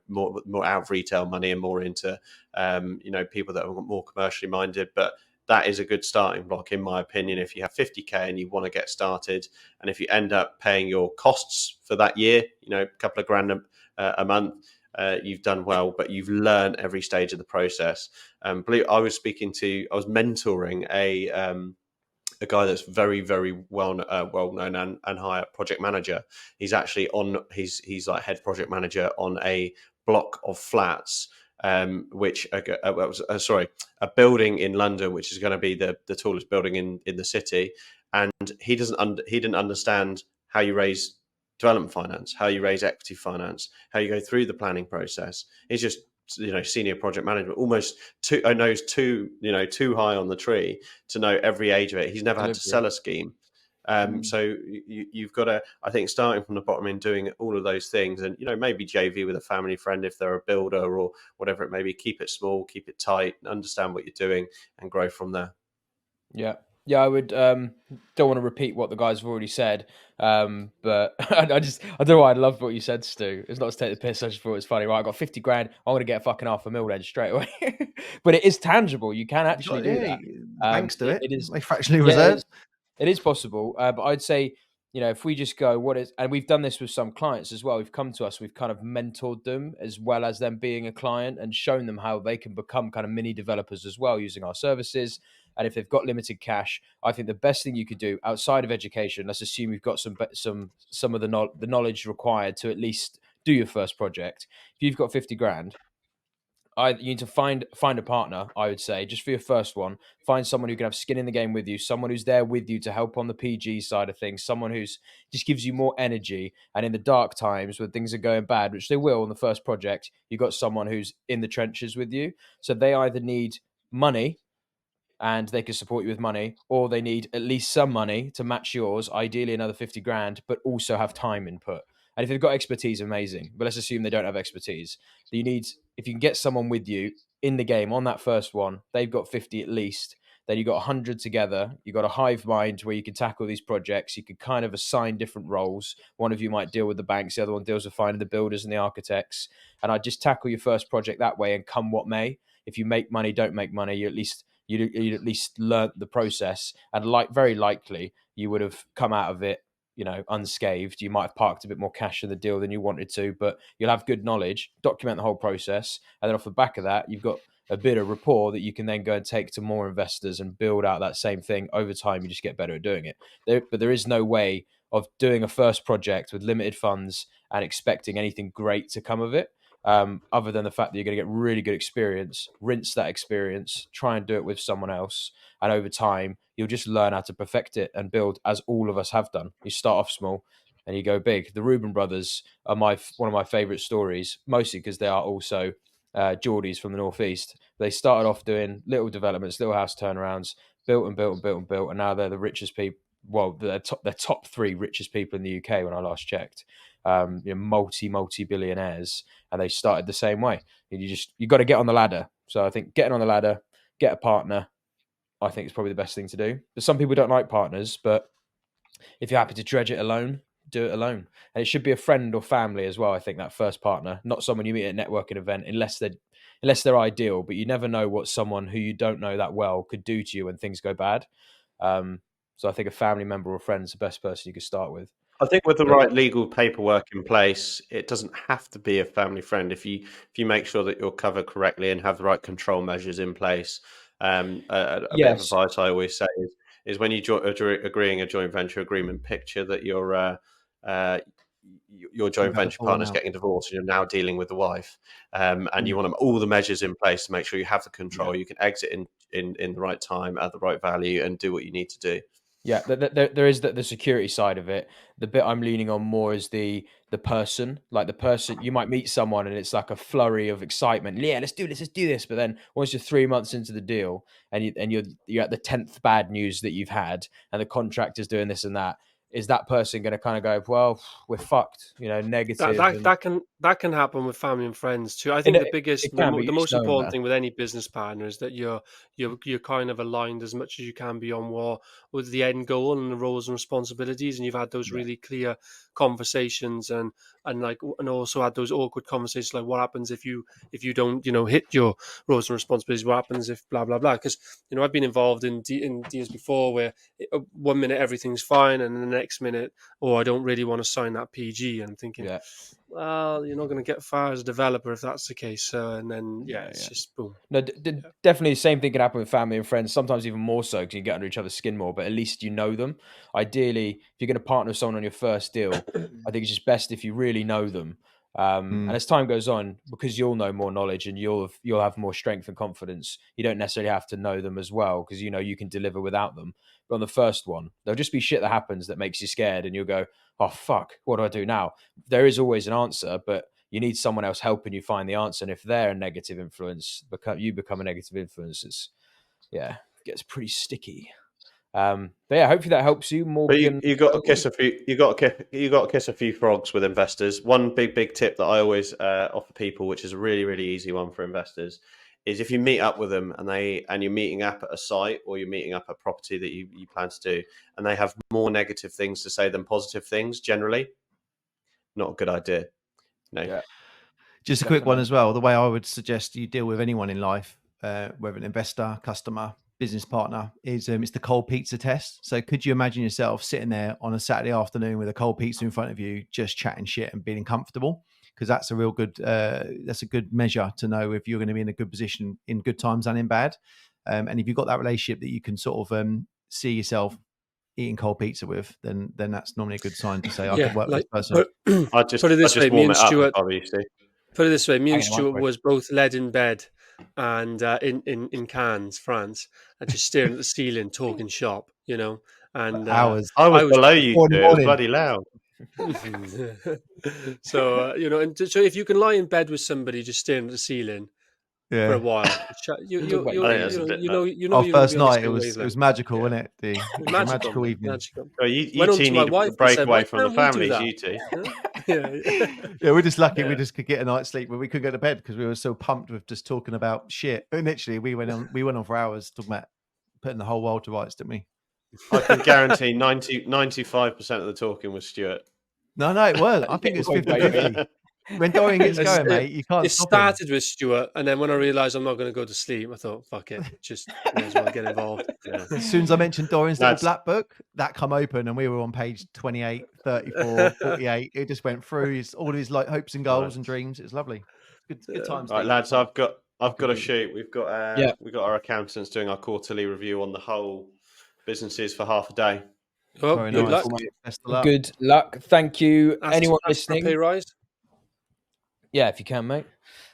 S2: more out of retail money and more into people that are more commercially minded. But that is a good starting block, in my opinion. If you have 50k and you want to get started, and if you end up paying your costs for that year, a couple of grand a month, you've done well, but you've learned every stage of the process. I was mentoring a guy that's very, very well known and high project manager. He's actually he's like head project manager on a block of flats, a building in London, which is going to be the tallest building in the city. And he didn't understand how you raise development finance, how you raise equity finance, how you go through the planning process. He's just senior project management, almost too high on the tree to know every age of it. He's never had to sell a scheme. So you've got to, I think, starting from the bottom and doing all of those things, and maybe JV with a family friend if they're a builder or whatever it may be. Keep it small, keep it tight, understand what you're doing, and grow from there.
S1: Yeah, Yeah, I would. Don't want to repeat what the guys have already said, but I don't know why I loved what you said, Stu. It's not to take the piss. I just thought it was funny. Right, I got 50 grand. I'm going to get a fucking $500,000 then straight away. But it is tangible. You can actually do that.
S3: Banks do it.
S1: It is.
S3: They fractionally
S1: Yeah,
S3: reserve.
S1: it is possible. But I'd say, if we just go, what is, and we've done this with some clients as well. We've come to us. We've kind of mentored them as well as them being a client and shown them how they can become kind of mini developers as well using our services. And if they've got limited cash, I think the best thing you could do outside of education, let's assume you've got some of the knowledge required to at least do your first project. If you've got 50 grand, you need to find a partner. I would say just for your first one, find someone who can have skin in the game with you, someone who's there with you to help on the PG side of things, someone who's just gives you more energy. And in the dark times when things are going bad, which they will on the first project, you've got someone who's in the trenches with you. So they either need money and they can support you with money, or they need at least some money to match yours, ideally another 50 grand, but also have time input. And if they've got expertise, amazing. But let's assume they don't have expertise. You need, if you can get someone with you in the game on that first one, they've got 50 at least. Then you've got 100 together. You've got a hive mind where you can tackle these projects. You can kind of assign different roles. One of you might deal with the banks, the other one deals with finding the builders and the architects. And I just tackle your first project that way and come what may. If you make money, don't make money, you'd at least learnt the process, and very likely you would have come out of it, unscathed. You might have parked a bit more cash in the deal than you wanted to, but you'll have good knowledge, document the whole process, and then off the back of that, you've got a bit of rapport that you can then go and take to more investors and build out that same thing over time. You just get better at doing it. But there is no way of doing a first project with limited funds and expecting anything great to come of it. Other than the fact that you're going to get really good experience, rinse that experience, try and do it with someone else. And over time, you'll just learn how to perfect it and build, as all of us have done. You start off small and you go big. The Reuben brothers are one of my favorite stories, mostly because they are also Geordies from the Northeast. They started off doing little developments, little house turnarounds, built and built and built and built. And now they're the richest people. Well, they're top three richest people in the UK when I last checked. Multi billionaires, and they started the same way. You got to get on the ladder. So I think getting on the ladder, get a partner, I think is probably the best thing to do. But some people don't like partners, but if you're happy to dredge it alone, do it alone. And it should be a friend or family as well. I think that first partner, not someone you meet at a networking event, unless they're ideal. But you never know what someone who you don't know that well could do to you when things go bad. So I think a family member or friend is the best person you could start with.
S2: I think with the right legal paperwork in place, it doesn't have to be a family friend. If you make sure that you're covered correctly and have the right control measures in place, a bit of advice I always say is when you agreeing a joint venture agreement, picture that your joint venture partner is getting divorced and you're now dealing with the wife, and you want all the measures in place to make sure you have the control. You can exit in the right time at the right value and do what you need to do.
S1: Yeah, there is the security side of it. The bit I'm leaning on more is the person. Like the person, you might meet someone and it's like a flurry of excitement. Yeah, let's do this. But then once you're 3 months into the deal and you're at the 10th bad news that you've had, and the contractor's doing this and that, is that person going to kind of go, well, we're fucked, negative?
S4: That can happen with family and friends too. I think the most important thing with any business partner is that you're kind of aligned as much as you can be on what with the end goal and the roles and responsibilities, and you've had those really clear conversations and also had those awkward conversations like what happens if you don't hit your roles and responsibilities, what happens if blah blah blah. Because I've been involved in deals before where 1 minute everything's fine and the next minute, I don't really want to sign that PG, and thinking, well, you're not going to get far as a developer if that's the case. And then it's just boom.
S1: No, definitely the same thing can happen with family and friends. Sometimes even more so because you get under each other's skin more. But at least you know them. Ideally, if you're going to partner with someone on your first deal, I think it's just best if you really know them. And as time goes on, because you'll know more knowledge and you'll have more strength and confidence, you don't necessarily have to know them as well because you can deliver without them. But on the first one, there'll just be shit that happens that makes you scared, and you'll go, "Oh fuck, what do I do now?" There is always an answer, but you need someone else helping you find the answer. And if they're a negative influence, you become a negative influence. It gets pretty sticky. But yeah, hopefully that helps you,
S2: But
S1: Morgan.
S2: you got to kiss a few. You got to kiss a few frogs with investors. One big tip that I always offer people, which is a really easy one for investors, is if you meet up with them and you're meeting up at a site or you're meeting up at a property that you plan to do, and they have more negative things to say than positive things, generally, not a good idea. No.
S1: Yeah.
S3: Just a quick one as well. The way I would suggest you deal with anyone in life, whether an investor, customer, business partner, is it's the cold pizza test. So could you imagine yourself sitting there on a Saturday afternoon with a cold pizza in front of you, just chatting shit and being comfortable? Because that's a real good, that's a good measure to know if you're going to be in a good position in good times and in bad. And if you've got that relationship that you can sort of see yourself eating cold pizza with, then that's normally a good sign to say I could work with this person.
S2: I just
S4: put it this way, me
S2: warm
S4: and
S2: it up
S4: Stuart.
S2: if I were you, Steve.
S4: Put it this way, me and
S3: Hang on,
S4: Stuart
S3: wait.
S4: was both led in bed and in Cannes, France, and just staring at the ceiling, talking shop, you know. And
S3: Hours.
S2: I was below you
S3: 4 in the
S2: two. It was
S3: morning.
S2: bloody loud.
S4: So you know, and so if you can lie in bed with somebody just staring at the ceiling for a
S3: Yeah.
S4: while, you know you're
S3: Our
S4: gonna
S3: first
S4: be on the
S3: night,
S4: same
S3: it was
S4: wavelength.
S3: magical,
S2: Yeah.
S3: wasn't it? It was a magical evening.
S4: Magical.
S2: Well, you
S4: Went home
S2: two
S4: to my
S2: need
S4: wife
S2: a
S4: and
S2: break
S4: said,
S2: away
S4: "Why
S2: from the
S4: can't we do
S2: families,
S4: that?"
S2: you two.
S4: Yeah.
S3: Yeah, we're just lucky we
S4: Yeah.
S3: just could get a night's sleep, but we couldn't go to bed because we were so pumped with just talking about shit. And literally, we went on for hours talking about putting the whole world to rights, didn't we?
S2: I can guarantee 95% of the talking was Stuart.
S3: No, it weren't. I think it's
S1: Quite
S3: 50-50. When Dorian gets
S4: It's-
S3: going, mate, you can't
S4: It
S3: stop him.
S4: started with Stuart, and then when I realised I'm not going to go to sleep, I thought, "Fuck it, just may as well get involved."
S2: Yeah.
S3: As soon as I mentioned Dorian's little
S2: That's-
S3: black book, that come open and we were on page 28, 34, 48. It just went through all of his like hopes and goals and dreams. It was lovely. Good times.
S2: All right,
S3: Steve.
S2: lads, I've got
S3: Fucking
S2: to
S3: beat.
S2: shoot. We've got our accountants doing our quarterly review on the whole businesses for half a day.
S4: Well,
S3: Very
S4: good
S3: nice.
S4: luck.
S3: Best of luck.
S1: Good luck. Thank you.
S4: Ask
S1: Anyone
S4: for a pay
S1: listening?
S4: rise?
S1: Yeah, if you can, mate.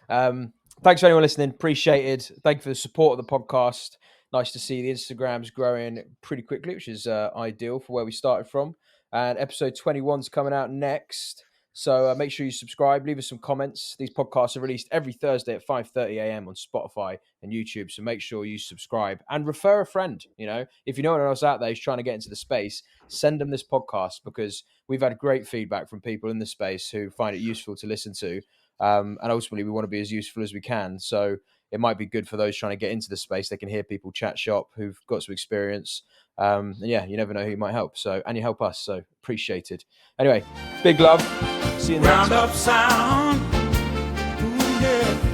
S1: Thanks for anyone listening. Appreciated. Thank you for the support of the podcast. Nice to see the Instagrams growing pretty quickly, which is ideal for where we started from. And episode 21 is coming out next. So make sure you subscribe. Leave us some comments. These podcasts are released every Thursday at 5:30 a.m. on Spotify and YouTube. So make sure you subscribe and refer a friend. You know, if you know anyone else out there who's trying to get into the space, send them this podcast because we've had great feedback from people in the space who find it useful to listen to. And ultimately, we want to be as useful as we can. So it might be good for those trying to get into the space. They can hear people chat shop who've got some experience. And yeah, you never know who you might help. So, and you help us. So appreciated. Anyway, big love. See you in the next one.
S5: Round up sound. Ooh, yeah.